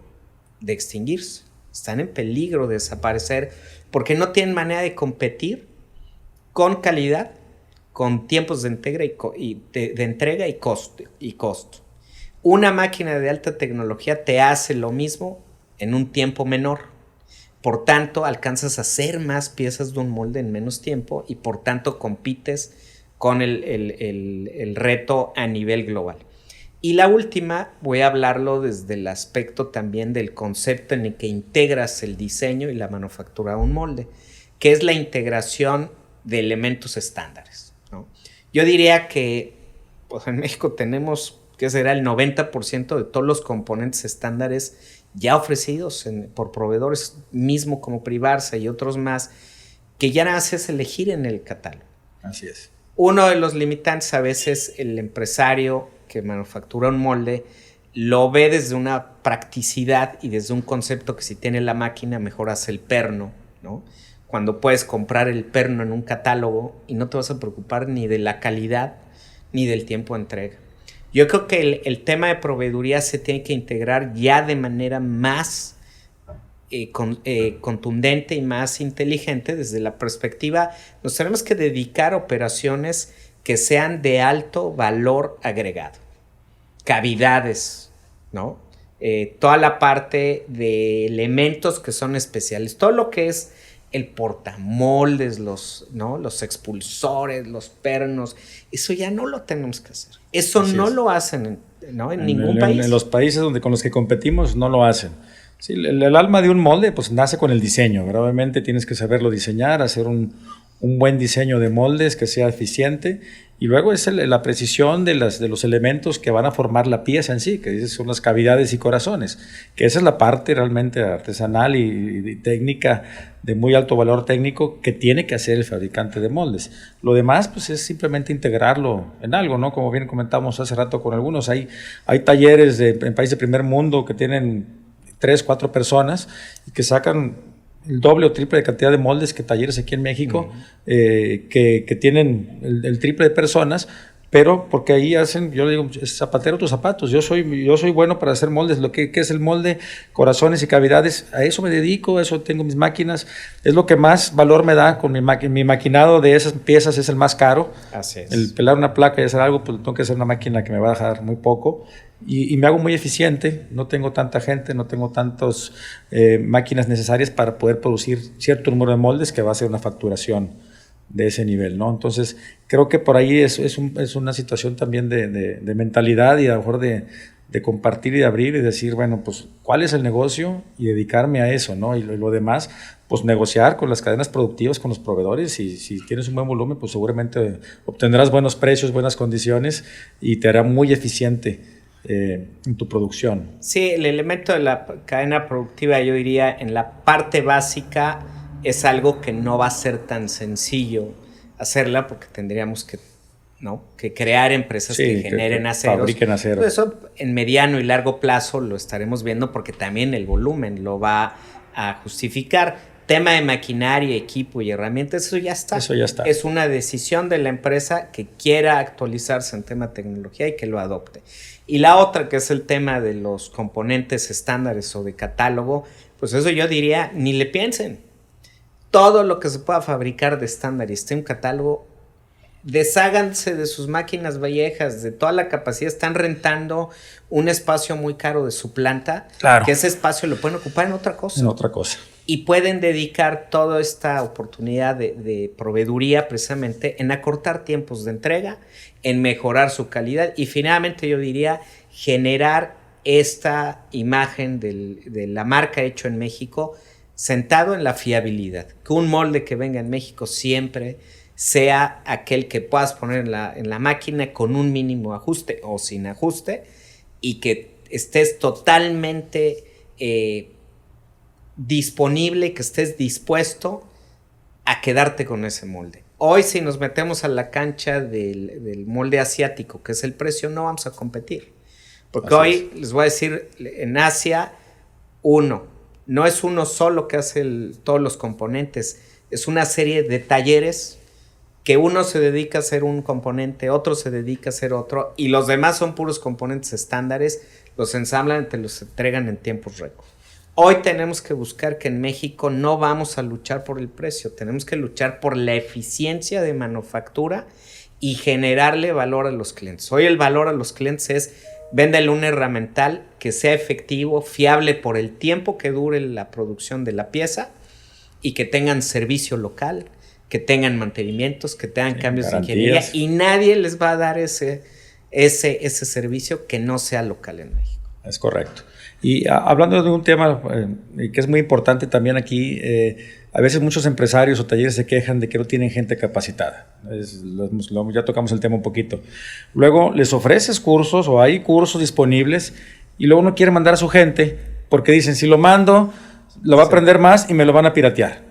de extinguirse, están en peligro de desaparecer, porque no tienen manera de competir con calidad, con tiempos de entrega y costo. Una máquina de alta tecnología te hace lo mismo en un tiempo menor. Por tanto, alcanzas a hacer más piezas de un molde en menos tiempo y por tanto compites con el reto a nivel global. Y la última, voy a hablarlo desde el aspecto también del concepto en el que integras el diseño y la manufactura de un molde, que es la integración de elementos estándares, ¿no? Yo diría que pues, en México tenemos, ¿qué será? El 90% de todos los componentes estándares ya ofrecidos por proveedores, mismo como Privarsa y otros más, que ya haces elegir en el catálogo. Así es. Uno de los limitantes a veces el empresario que manufactura un molde lo ve desde una practicidad y desde un concepto que si tiene la máquina mejor hace el perno, ¿no? Cuando puedes comprar el perno en un catálogo y no te vas a preocupar ni de la calidad ni del tiempo de entrega. Yo creo que el tema de proveeduría se tiene que integrar ya de manera más contundente y más inteligente desde la perspectiva. Nos tenemos que dedicar a operaciones que sean de alto valor agregado. Cavidades, ¿no? Toda la parte de elementos que son especiales. Todo lo que es el portamoldes, ¿no? Los expulsores, los pernos, eso ya no lo tenemos que hacer. Eso así no es. Lo hacen en ningún país. En los países con los que competimos no lo hacen. Sí, el alma de un molde pues nace con el diseño. Obviamente tienes que saberlo diseñar, hacer un buen diseño de moldes que sea eficiente, y luego es la precisión de los elementos que van a formar la pieza en sí, que son las cavidades y corazones, que esa es la parte realmente artesanal y técnica de muy alto valor técnico que tiene que hacer el fabricante de moldes. Lo demás pues es simplemente integrarlo en algo, ¿no? Como bien comentamos hace rato con algunos, hay talleres en países de primer mundo que tienen 3, 4 personas y que sacan el doble o triple de cantidad de moldes que talleres aquí en México, que tienen el triple de personas, pero porque ahí hacen, yo le digo, es zapatero tus zapatos, yo soy bueno para hacer moldes, ¿qué es el molde? Corazones y cavidades, a eso me dedico, a eso tengo mis máquinas, es lo que más valor me da con mi maquinado de esas piezas, es el más caro. Así es. El pelar una placa y hacer algo, pues tengo que hacer una máquina que me va a dejar muy poco. Y me hago muy eficiente, no tengo tanta gente, no tengo tantas máquinas necesarias para poder producir cierto número de moldes que va a ser una facturación de ese nivel, ¿no? Entonces, creo que por ahí es una situación también de mentalidad y a lo mejor de compartir y de abrir y decir, bueno, pues, ¿cuál es el negocio? Y dedicarme a eso, ¿no? Y lo demás, pues, negociar con las cadenas productivas, con los proveedores, y si tienes un buen volumen, pues, seguramente obtendrás buenos precios, buenas condiciones y te hará muy eficiente en tu producción. Sí, el elemento de la cadena productiva, yo diría, en la parte básica es algo que no va a ser tan sencillo hacerla porque tendríamos que crear empresas que generen aceros. Fabriquen acero. Eso en mediano y largo plazo lo estaremos viendo porque también el volumen lo va a justificar. Tema de maquinaria, equipo y herramientas, eso ya está. Eso ya está. Es una decisión de la empresa que quiera actualizarse en tema de tecnología y que lo adopte. Y la otra, que es el tema de los componentes estándares o de catálogo, pues eso yo diría, ni le piensen. Todo lo que se pueda fabricar de estándar y esté en un catálogo, desháganse de sus máquinas viejas, de toda la capacidad. Están rentando un espacio muy caro de su planta, claro, que ese espacio lo pueden ocupar en otra cosa. En otra cosa. Y pueden dedicar toda esta oportunidad de proveeduría precisamente en acortar tiempos de entrega, en mejorar su calidad y finalmente yo diría generar esta imagen de la marca hecho en México sentado en la fiabilidad. Que un molde que venga en México siempre sea aquel que puedas poner en la máquina con un mínimo ajuste o sin ajuste y que estés totalmente disponible, que estés dispuesto a quedarte con ese molde. Hoy si nos metemos a la cancha del molde asiático, que es el precio, no vamos a competir. Porque hoy les voy a decir, en Asia, no es uno solo que hace todos los componentes, es una serie de talleres que uno se dedica a hacer un componente, otro se dedica a hacer otro, y los demás son puros componentes estándares, los ensamblan y te los entregan en tiempos récord. Hoy tenemos que buscar que en México no vamos a luchar por el precio, tenemos que luchar por la eficiencia de manufactura y generarle valor a los clientes. Hoy el valor a los clientes es véndele un herramental que sea efectivo, fiable por el tiempo que dure la producción de la pieza y que tengan servicio local, que tengan mantenimientos, que tengan cambios garantías de ingeniería, y nadie les va a dar ese servicio que no sea local en México. Es correcto. Y hablando de un tema que es muy importante también aquí, a veces muchos empresarios o talleres se quejan de que no tienen gente capacitada. Ya tocamos el tema un poquito. Luego les ofreces cursos o hay cursos disponibles y luego no quiere mandar a su gente porque dicen, si lo mando, lo va a aprender más y me lo van a piratear.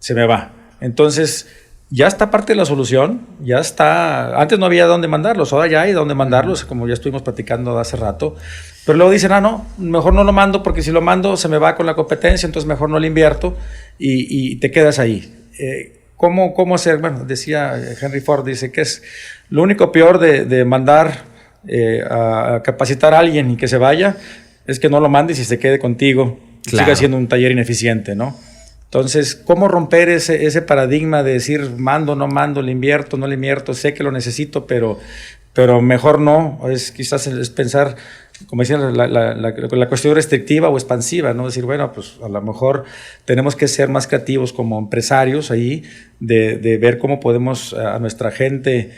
Se me va. Entonces, ya está parte de la solución, ya está. Antes no había dónde mandarlos, ahora ya hay dónde mandarlos, como ya estuvimos platicando hace rato. Pero luego dicen, no, mejor no lo mando porque si lo mando se me va con la competencia, entonces mejor no lo invierto y te quedas ahí. ¿Cómo hacer? Bueno, decía Henry Ford, dice que es lo único peor de mandar a capacitar a alguien y que se vaya, es que no lo mandes y se quede contigo, claro. Siga siendo un taller ineficiente, ¿no? Entonces, ¿cómo romper ese paradigma de decir mando, no mando, le invierto, no le invierto, sé que lo necesito, pero mejor no? Quizás es pensar, como decían, la cuestión restrictiva o expansiva, ¿no? Decir, bueno, pues a lo mejor tenemos que ser más creativos como empresarios ahí, de ver cómo podemos a nuestra gente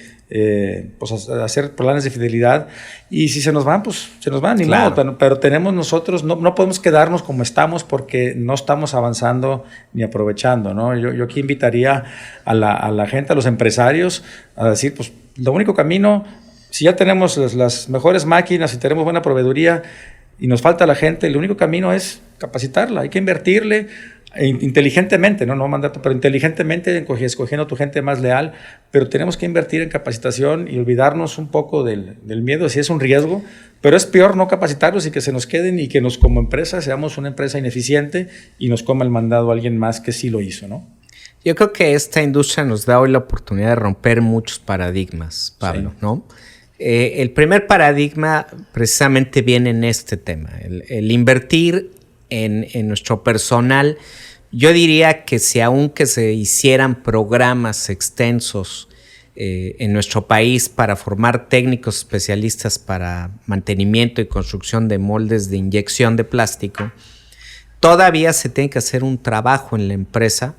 pues hacer planes de fidelidad, y si se nos van, pues se nos van, ni claro. modo, pero tenemos nosotros, no podemos quedarnos como estamos porque no estamos avanzando ni aprovechando, ¿no? Yo aquí invitaría a la gente, a los empresarios, a decir, pues lo único camino, si ya tenemos las mejores máquinas y tenemos buena proveeduría y nos falta la gente, el único camino es capacitarla, hay que invertirle inteligentemente, no mandar, pero inteligentemente, escogiendo a tu gente más leal, pero tenemos que invertir en capacitación y olvidarnos un poco del miedo, si es un riesgo, pero es peor no capacitarlos y que se nos queden y que como empresa seamos una empresa ineficiente y nos coma el mandado a alguien más que sí lo hizo, ¿no? Yo creo que esta industria nos da hoy la oportunidad de romper muchos paradigmas, Pablo, sí. ¿No? El primer paradigma precisamente viene en este tema, el invertir en nuestro personal. Yo diría que si aunque se hicieran programas extensos en nuestro país para formar técnicos especialistas para mantenimiento y construcción de moldes de inyección de plástico, todavía se tiene que hacer un trabajo en la empresa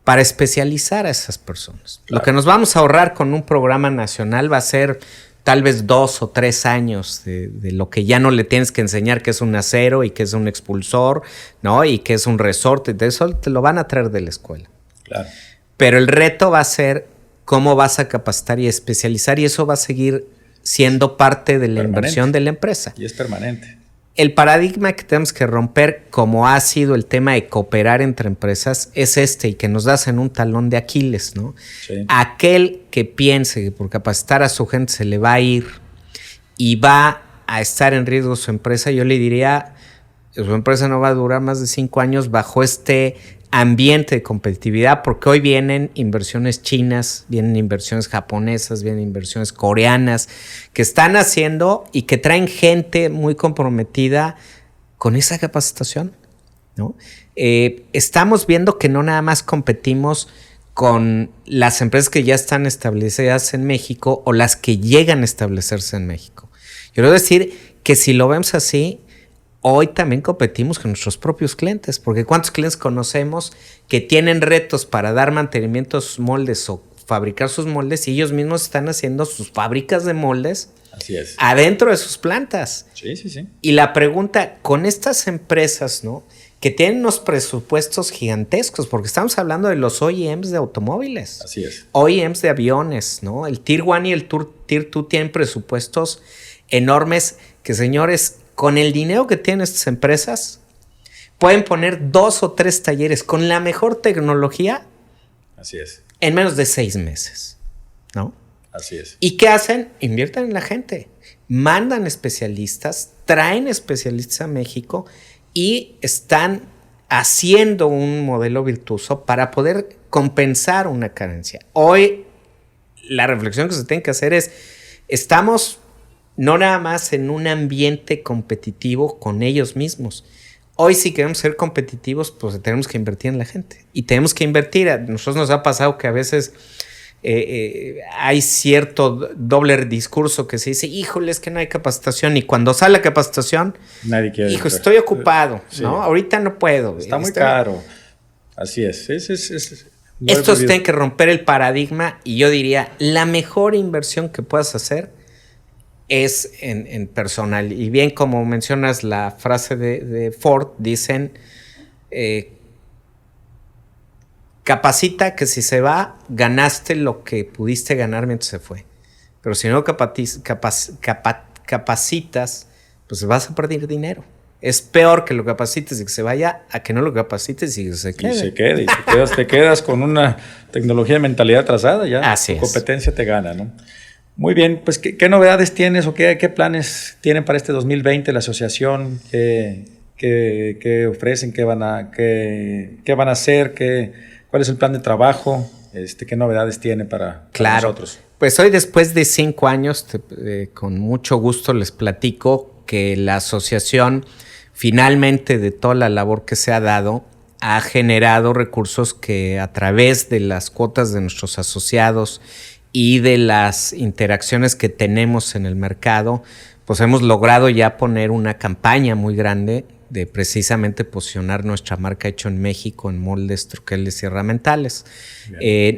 para especializar a esas personas. Claro. Lo que nos vamos a ahorrar con un programa nacional va a ser tal vez 2 o 3 años de lo que ya no le tienes que enseñar, que es un acero y que es un expulsor, ¿no? Y que es un resorte. De eso te lo van a traer de la escuela. Claro. Pero el reto va a ser cómo vas a capacitar y especializar, y eso va a seguir siendo parte de la inversión de la empresa. Y es permanente. El paradigma que tenemos que romper, como ha sido el tema de cooperar entre empresas, es y que nos das en un talón de Aquiles, ¿no? Sí. Aquel que piense que por capacitar a su gente se le va a ir y va a estar en riesgo su empresa, yo le diría, su empresa no va a durar más de 5 años bajo este ambiente de competitividad, porque hoy vienen inversiones chinas, vienen inversiones japonesas, vienen inversiones coreanas que están haciendo y que traen gente muy comprometida con esa capacitación, ¿no? Estamos viendo que no nada más competimos con las empresas que ya están establecidas en México o las que llegan a establecerse en México. Yo quiero decir que si lo vemos así, hoy también competimos con nuestros propios clientes, porque ¿cuántos clientes conocemos que tienen retos para dar mantenimiento a sus moldes o fabricar sus moldes y ellos mismos están haciendo sus fábricas de moldes? Así es. Adentro de sus plantas? Sí, sí, sí. Y la pregunta, con estas empresas, ¿no?, que tienen unos presupuestos gigantescos, porque estamos hablando de los OEMs de automóviles. Así es. OEMs de aviones, ¿no? El Tier 1 y el Tier 2 tienen presupuestos enormes que, señores, con el dinero que tienen estas empresas, pueden poner 2 o 3 talleres con la mejor tecnología. Así es. En menos de 6 meses, ¿no? Así es. ¿Y qué hacen? Invierten en la gente. Mandan especialistas, traen especialistas a México y están haciendo un modelo virtuoso para poder compensar una carencia. Hoy la reflexión que se tiene que hacer es, estamos no nada más en un ambiente competitivo con ellos mismos. Hoy si queremos ser competitivos, pues tenemos que invertir en la gente. Y tenemos que invertir. A nosotros nos ha pasado que a veces hay cierto doble discurso que se dice, híjole, es que no hay capacitación. Y cuando sale la capacitación, nadie quiere. Hijo, estoy ocupado, sí. ¿No? Ahorita no puedo. Está muy caro. Así es. Estos tienen que romper el paradigma y yo diría, la mejor inversión que puedas hacer es en personal. Y bien, como mencionas la frase de Ford, dicen, capacita que si se va, ganaste lo que pudiste ganar mientras se fue. Pero si no capacitas, pues vas a perder dinero. Es peor que lo capacites y que se vaya a que no lo capacites y que se quede. Y se quede. Y te quedas con una tecnología de mentalidad atrasada, ya Así tu competencia te gana, ¿no? Muy bien, pues ¿qué novedades tienes o qué planes tienen para este 2020 la asociación? ¿Qué ofrecen? ¿Qué van a hacer? ¿Cuál es el plan de trabajo? ¿Qué novedades tiene para nosotros? Pues hoy, después de 5 años, con mucho gusto les platico que la asociación, finalmente, de toda la labor que se ha dado, ha generado recursos que a través de las cuotas de nuestros asociados y de las interacciones que tenemos en el mercado, pues hemos logrado ya poner una campaña muy grande de precisamente posicionar nuestra marca Hecho en México en moldes, troqueles y herramientales.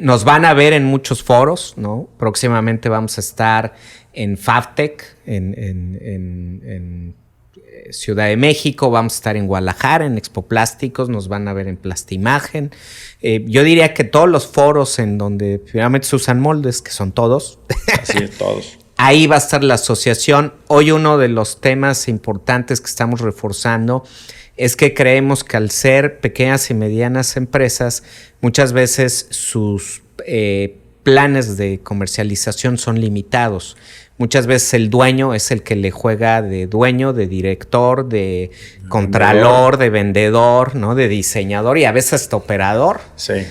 Nos van a ver en muchos foros, ¿no? Próximamente vamos a estar en FABTEC, en Ciudad de México, vamos a estar en Guadalajara, en Expo Plásticos, nos van a ver en Plastimagen. Yo diría que todos los foros en donde finalmente se usan moldes, que son todos. Así es, todos. Ahí va a estar la asociación. Hoy uno de los temas importantes que estamos reforzando es que creemos que al ser pequeñas y medianas empresas, muchas veces sus planes de comercialización son limitados. Muchas veces el dueño es el que le juega de dueño, de director, de contralor, de vendedor, ¿no? De diseñador y a veces hasta operador. Sí.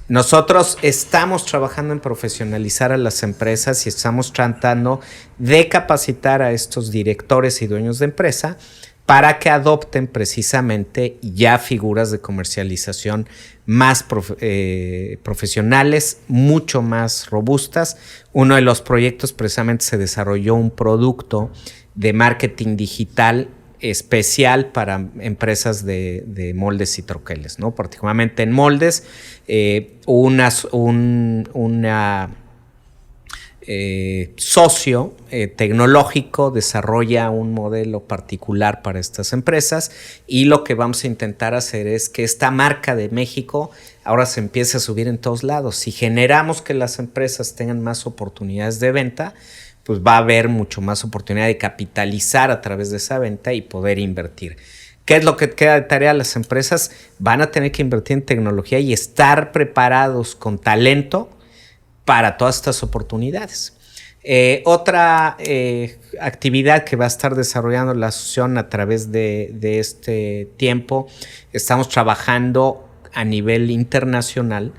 Nosotros estamos trabajando en profesionalizar a las empresas y estamos tratando de capacitar a estos directores y dueños de empresa para que adopten precisamente ya figuras de comercialización más profesionales, mucho más robustas. Uno de los proyectos precisamente se desarrolló un producto de marketing digital especial para empresas de moldes y troqueles, ¿no? Particularmente en moldes, socio tecnológico desarrolla un modelo particular para estas empresas y lo que vamos a intentar hacer es que esta marca de México ahora se empiece a subir en todos lados. Si generamos que las empresas tengan más oportunidades de venta, pues va a haber mucho más oportunidad de capitalizar a través de esa venta y poder invertir. ¿Qué es lo que queda de tarea? Las empresas van a tener que invertir en tecnología y estar preparados con talento para todas estas oportunidades. Otra actividad que va a estar desarrollando la asociación a través de este tiempo, estamos trabajando a nivel internacional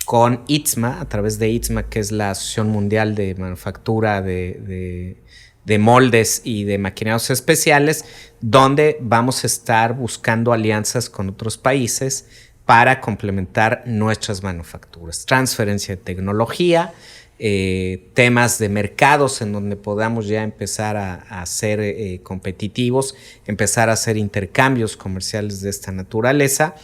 con ITSMA, a través de ITSMA, que es la Asociación Mundial de Manufactura de Moldes y de Maquinados Especiales, donde vamos a estar buscando alianzas con otros países para complementar nuestras manufacturas. Transferencia de tecnología, temas de mercados en donde podamos ya empezar a ser competitivos, empezar a hacer intercambios comerciales de esta naturaleza.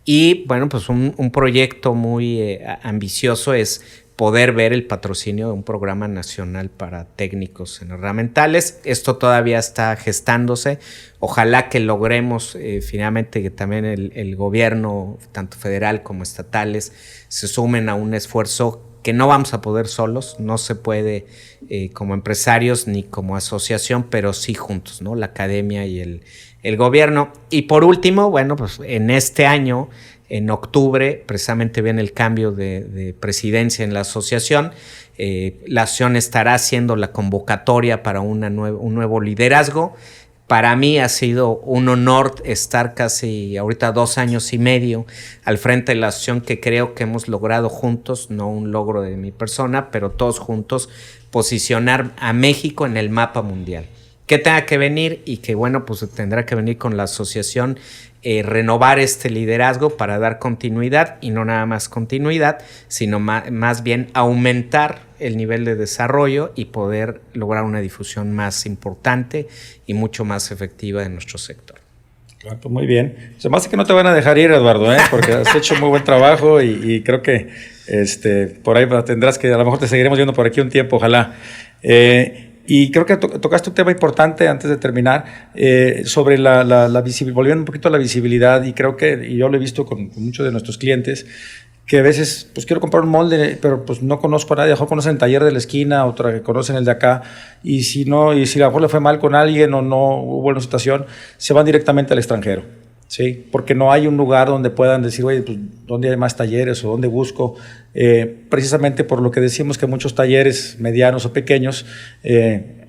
Y bueno, pues un proyecto muy ambicioso es poder ver el patrocinio de un programa nacional para técnicos en herramientales. Esto todavía está gestándose. Ojalá que logremos finalmente que también el gobierno, tanto federal como estatales, se sumen a un esfuerzo que no vamos a poder solos. No se puede como empresarios ni como asociación, pero sí juntos, ¿no? La academia y el gobierno. Y por último, bueno, pues en este año, en octubre, precisamente viene el cambio de presidencia en la asociación. La asociación estará haciendo la convocatoria para un nuevo liderazgo. Para mí ha sido un honor estar casi ahorita 2 años y medio al frente de la asociación, que creo que hemos logrado juntos, no un logro de mi persona, pero todos juntos, posicionar a México en el mapa mundial. Que tenga que venir y que bueno, pues tendrá que venir con la asociación, renovar este liderazgo para dar continuidad, y no nada más continuidad, sino más bien aumentar el nivel de desarrollo y poder lograr una difusión más importante y mucho más efectiva de nuestro sector. Claro, pues muy bien. Se me hace que no te van a dejar ir, Eduardo, porque has hecho muy buen trabajo y creo que por ahí tendrás que, a lo mejor te seguiremos viendo por aquí un tiempo, ojalá. Y creo que tocaste un tema importante antes de terminar, sobre la visibilidad, volviendo un poquito a la visibilidad, y creo que, y yo lo he visto con muchos de nuestros clientes, que a veces, pues quiero comprar un molde, pero pues no conozco a nadie, a lo mejor conocen el taller de la esquina, otra que conocen el de acá, y si a lo mejor le fue mal con alguien o no hubo una situación, se van directamente al extranjero. Sí, porque no hay un lugar donde puedan decir, oye, pues, ¿dónde hay más talleres o dónde busco? Precisamente por lo que decimos que muchos talleres medianos o pequeños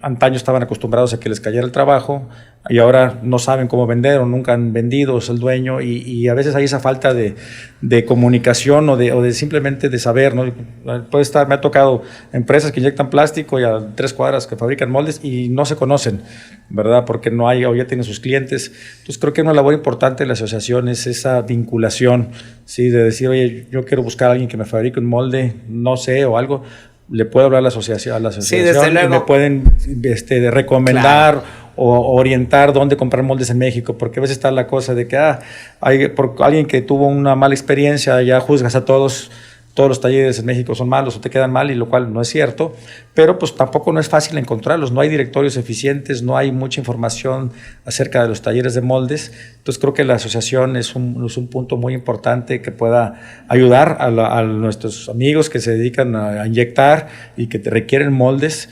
antaño estaban acostumbrados a que les cayera el trabajo y ahora no saben cómo vender o nunca han vendido, es el dueño, y a veces hay esa falta de comunicación o de simplemente de saber, ¿no? Me ha tocado empresas que inyectan plástico y a 3 cuadras que fabrican moldes y no se conocen, ¿verdad? Porque no hay, o ya tienen sus clientes. Entonces creo que una labor importante de la asociación es esa vinculación, ¿sí? De decir, oye, yo quiero buscar a alguien que me fabrique un molde, no sé, o algo, le puedo hablar a la asociación, sí, desde luego. Y me pueden recomendar, claro, o orientar dónde comprar moldes en México, porque a veces está la cosa de que por alguien que tuvo una mala experiencia ya juzgas a todos los talleres en México son malos o te quedan mal, y lo cual no es cierto, pero pues tampoco no es fácil encontrarlos, no hay directorios eficientes, no hay mucha información acerca de los talleres de moldes. Entonces creo que la asociación es un punto muy importante que pueda ayudar a nuestros amigos que se dedican a inyectar y que te requieren moldes,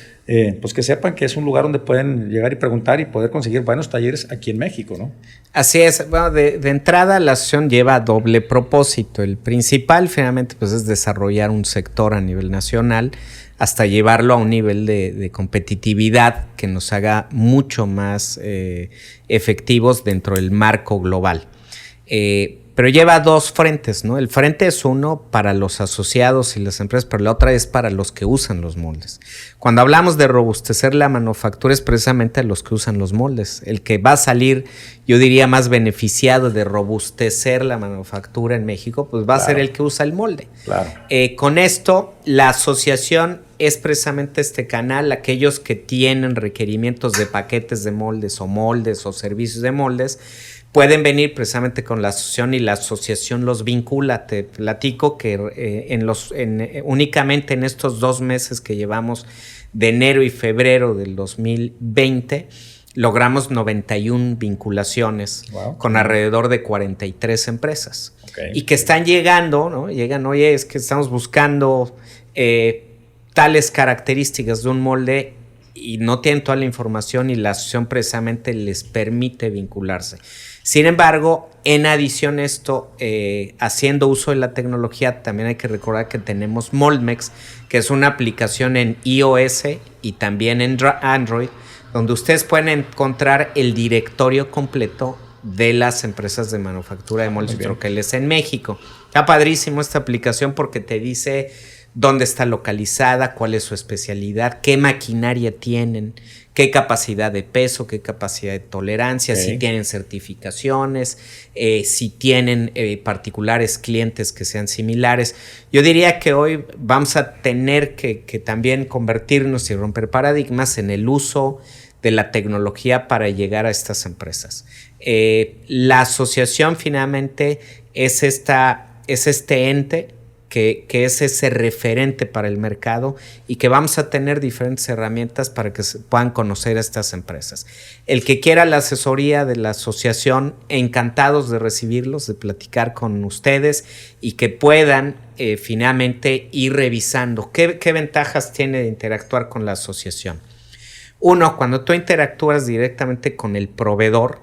pues que sepan que es un lugar donde pueden llegar y preguntar y poder conseguir buenos talleres aquí en México, ¿no? Así es. Bueno, de entrada la asociación lleva doble propósito. El principal finalmente pues es desarrollar un sector a nivel nacional hasta llevarlo a un nivel de competitividad que nos haga mucho más efectivos dentro del marco global. Pero lleva 2 frentes, ¿no? El frente es uno para los asociados y las empresas, pero la otra es para los que usan los moldes. Cuando hablamos de robustecer la manufactura es precisamente a los que usan los moldes. El que va a salir, yo diría, más beneficiado de robustecer la manufactura en México, pues va a ser el que usa el molde. Claro. Con esto, la asociación es precisamente este canal. Aquellos que tienen requerimientos de paquetes de moldes o servicios de moldes, pueden venir precisamente con la asociación y la asociación los vincula. Te platico que únicamente en estos 2 meses que llevamos de enero y febrero del 2020 logramos 91 vinculaciones, wow, con alrededor de 43 empresas. Okay. Y que están llegando, ¿no? Llegan, oye, es que estamos buscando tales características de un molde, y no tienen toda la información, y la asociación precisamente les permite vincularse. Sin embargo, en adición a esto, haciendo uso de la tecnología, también hay que recordar que tenemos Moldmex, que es una aplicación en iOS y también en Android, donde ustedes pueden encontrar el directorio completo de las empresas de manufactura de moldes y troqueles en México. Está padrísimo esta aplicación porque te dice dónde está localizada, cuál es su especialidad, qué maquinaria tienen, qué capacidad de peso, qué capacidad de tolerancia, si tienen certificaciones, si tienen particulares clientes que sean similares. Yo diría que hoy vamos a tener que también convertirnos y romper paradigmas en el uso de la tecnología para llegar a estas empresas. La asociación finalmente es este ente que es ese referente para el mercado, y que vamos a tener diferentes herramientas para que se puedan conocer a estas empresas. El que quiera la asesoría de la asociación, encantados de recibirlos, de platicar con ustedes y que puedan finalmente ir revisando qué ventajas tiene de interactuar con la asociación. Uno, cuando tú interactúas directamente con el proveedor,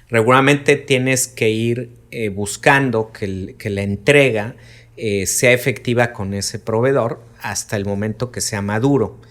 regularmente tienes que ir buscando que la entrega sea efectiva con ese proveedor hasta el momento que sea maduro.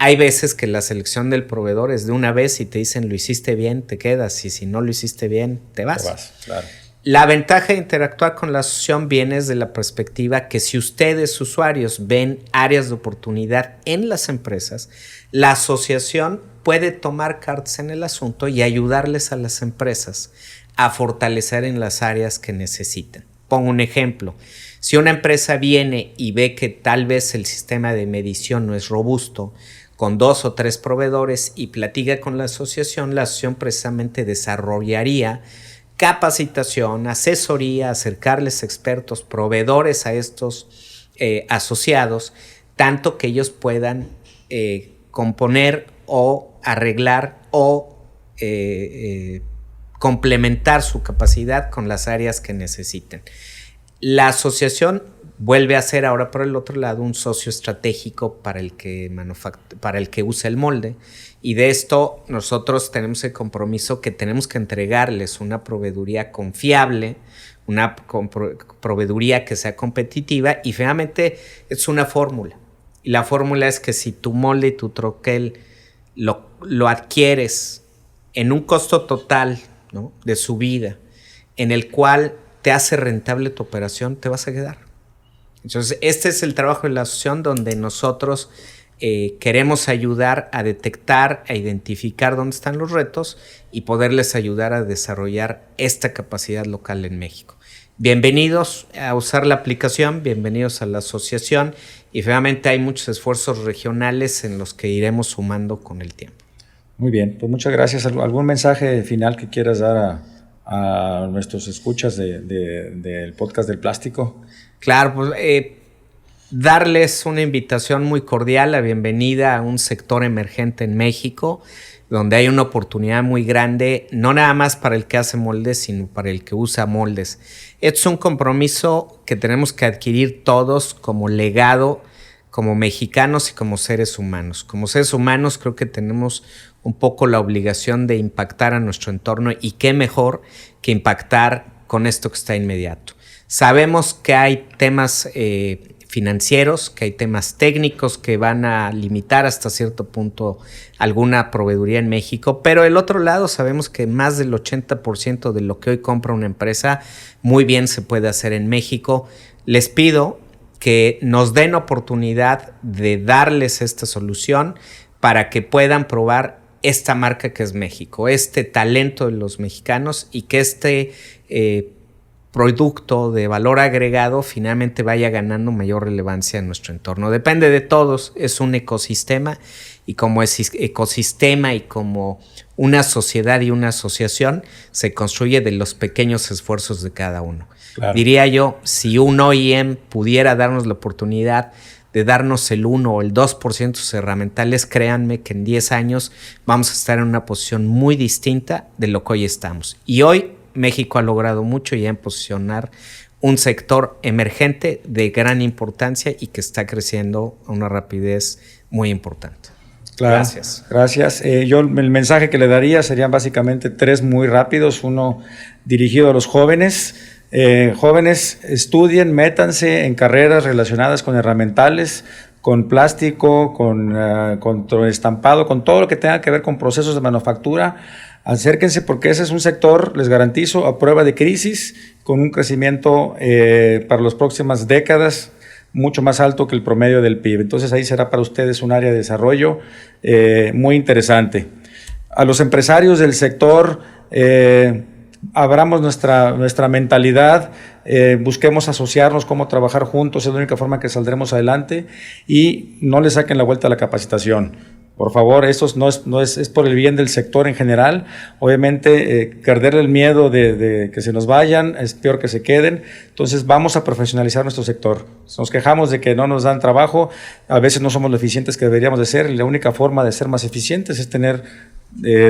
Hay veces que la selección del proveedor es de una vez y te dicen lo hiciste bien, te quedas, y si no lo hiciste bien, te vas. Claro. La ventaja de interactuar con la asociación viene desde la perspectiva que si ustedes, usuarios, ven áreas de oportunidad en las empresas, la asociación puede tomar cartas en el asunto y ayudarles a las empresas a fortalecer en las áreas que necesitan. Pongo un ejemplo. Si una empresa viene y ve que tal vez el sistema de medición no es robusto, con 2 o 3 proveedores y platica con la asociación precisamente desarrollaría capacitación, asesoría, acercarles expertos, proveedores a estos asociados, tanto que ellos puedan componer o arreglar o complementar su capacidad con las áreas que necesiten. La asociación vuelve a ser ahora por el otro lado un socio estratégico para el que usa el molde, y de esto nosotros tenemos el compromiso que tenemos que entregarles una proveeduría confiable, una proveeduría que sea competitiva, y finalmente es una fórmula. Y la fórmula es que si tu molde y tu troquel lo adquieres en un costo total, ¿no?, de su vida, en el cual te hace rentable tu operación, te vas a quedar. Entonces, este es el trabajo de la asociación, donde nosotros queremos ayudar a detectar, a identificar dónde están los retos y poderles ayudar a desarrollar esta capacidad local en México. Bienvenidos a usar la aplicación, bienvenidos a la asociación, y finalmente hay muchos esfuerzos regionales en los que iremos sumando con el tiempo. Muy bien, pues muchas gracias. ¿Algún mensaje final que quieras dar a nuestros escuchas del podcast del plástico? Claro, pues darles una invitación muy cordial, la bienvenida a un sector emergente en México, donde hay una oportunidad muy grande, no nada más para el que hace moldes, sino para el que usa moldes. Es un compromiso que tenemos que adquirir todos como legado, como mexicanos y como seres humanos. Como seres humanos creo que tenemos un poco la obligación de impactar a nuestro entorno, y qué mejor que impactar con esto que está inmediato. Sabemos que hay temas financieros, que hay temas técnicos que van a limitar hasta cierto punto alguna proveeduría en México, pero del otro lado sabemos que más del 80% de lo que hoy compra una empresa muy bien se puede hacer en México. Les pido que nos den oportunidad de darles esta solución para que puedan probar esta marca que es México, este talento de los mexicanos, y que este producto de valor agregado finalmente vaya ganando mayor relevancia en nuestro entorno. Depende de todos, es un ecosistema, y como es ecosistema y como una sociedad y una asociación, se construye de los pequeños esfuerzos de cada uno. Claro. Diría yo, si un OEM pudiera darnos la oportunidad de darnos el 1 o el 2% de sus herramientales, créanme que en 10 años vamos a estar en una posición muy distinta de lo que hoy estamos. Y hoy México ha logrado mucho ya en posicionar un sector emergente de gran importancia y que está creciendo a una rapidez muy importante. Claro, gracias. Yo el mensaje que le daría serían básicamente 3 muy rápidos. Uno dirigido a los jóvenes. Jóvenes, estudien, métanse en carreras relacionadas con herramientales, con plástico, con estampado, con todo lo que tenga que ver con procesos de manufactura. Acérquense, porque ese es un sector, les garantizo, a prueba de crisis, con un crecimiento para las próximas décadas mucho más alto que el promedio del PIB. Entonces ahí será para ustedes un área de desarrollo muy interesante. A los empresarios del sector, abramos nuestra mentalidad, busquemos asociarnos, cómo trabajar juntos, es la única forma que saldremos adelante, y no le saquen la vuelta a la capacitación. Por favor, esto es por el bien del sector en general. Obviamente, perder el miedo de que se nos vayan es peor que se queden. Entonces, vamos a profesionalizar nuestro sector. Nos quejamos de que no nos dan trabajo, a veces no somos lo eficientes que deberíamos de ser, y la única forma de ser más eficientes es tener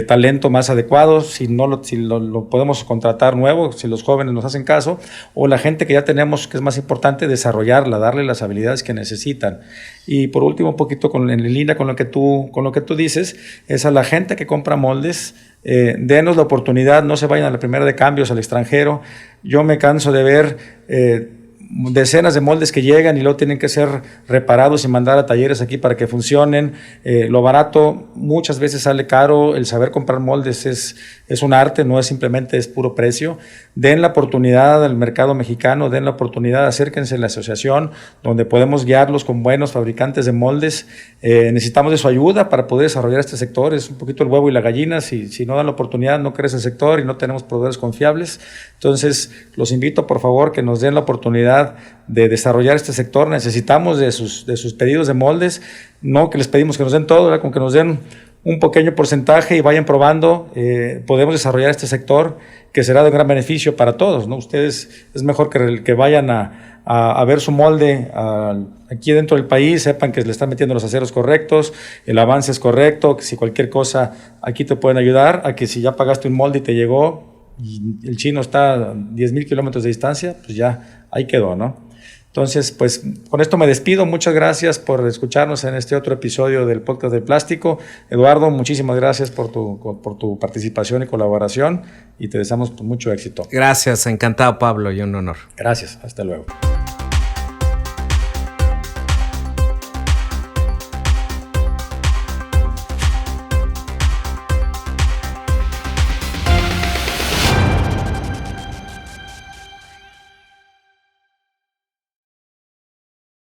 talento más adecuado. Si lo podemos contratar nuevo, si los jóvenes nos hacen caso, o la gente que ya tenemos, que es más importante, desarrollarla, darle las habilidades que necesitan. Y por último, un poquito en línea con lo que tú dices, es a la gente que compra moldes, denos la oportunidad, no se vayan a la primera de cambios al extranjero. Yo me canso de ver decenas de moldes que llegan y luego tienen que ser reparados y mandar a talleres aquí para que funcionen. Lo barato muchas veces sale caro. El saber comprar moldes es un arte, no es simplemente es puro precio. Den la oportunidad al mercado mexicano, den la oportunidad, acérquense a la asociación donde podemos guiarlos con buenos fabricantes de moldes. Necesitamos de su ayuda para poder desarrollar este sector. Es un poquito el huevo y la gallina. Si no dan la oportunidad, no crece el sector y no tenemos proveedores confiables. Entonces, los invito por favor que nos den la oportunidad de desarrollar este sector. Necesitamos de sus pedidos de moldes, no que les pedimos que nos den todo, ¿verdad? Con que nos den un pequeño porcentaje y vayan probando, podemos desarrollar este sector que será de gran beneficio para todos, ¿no? Ustedes es mejor que vayan a ver su molde aquí dentro del país, sepan que le están metiendo los aceros correctos, el avance es correcto, que si cualquier cosa aquí te pueden ayudar, a que si ya pagaste un molde y te llegó y el chino está a 10,000 kilómetros de distancia, pues ya ahí quedó, ¿no? Entonces, pues con esto me despido. Muchas gracias por escucharnos en este otro episodio del Podcast del Plástico. Eduardo, muchísimas gracias por tu participación y colaboración y te deseamos mucho éxito. Gracias, encantado Pablo y un honor. Gracias, hasta luego.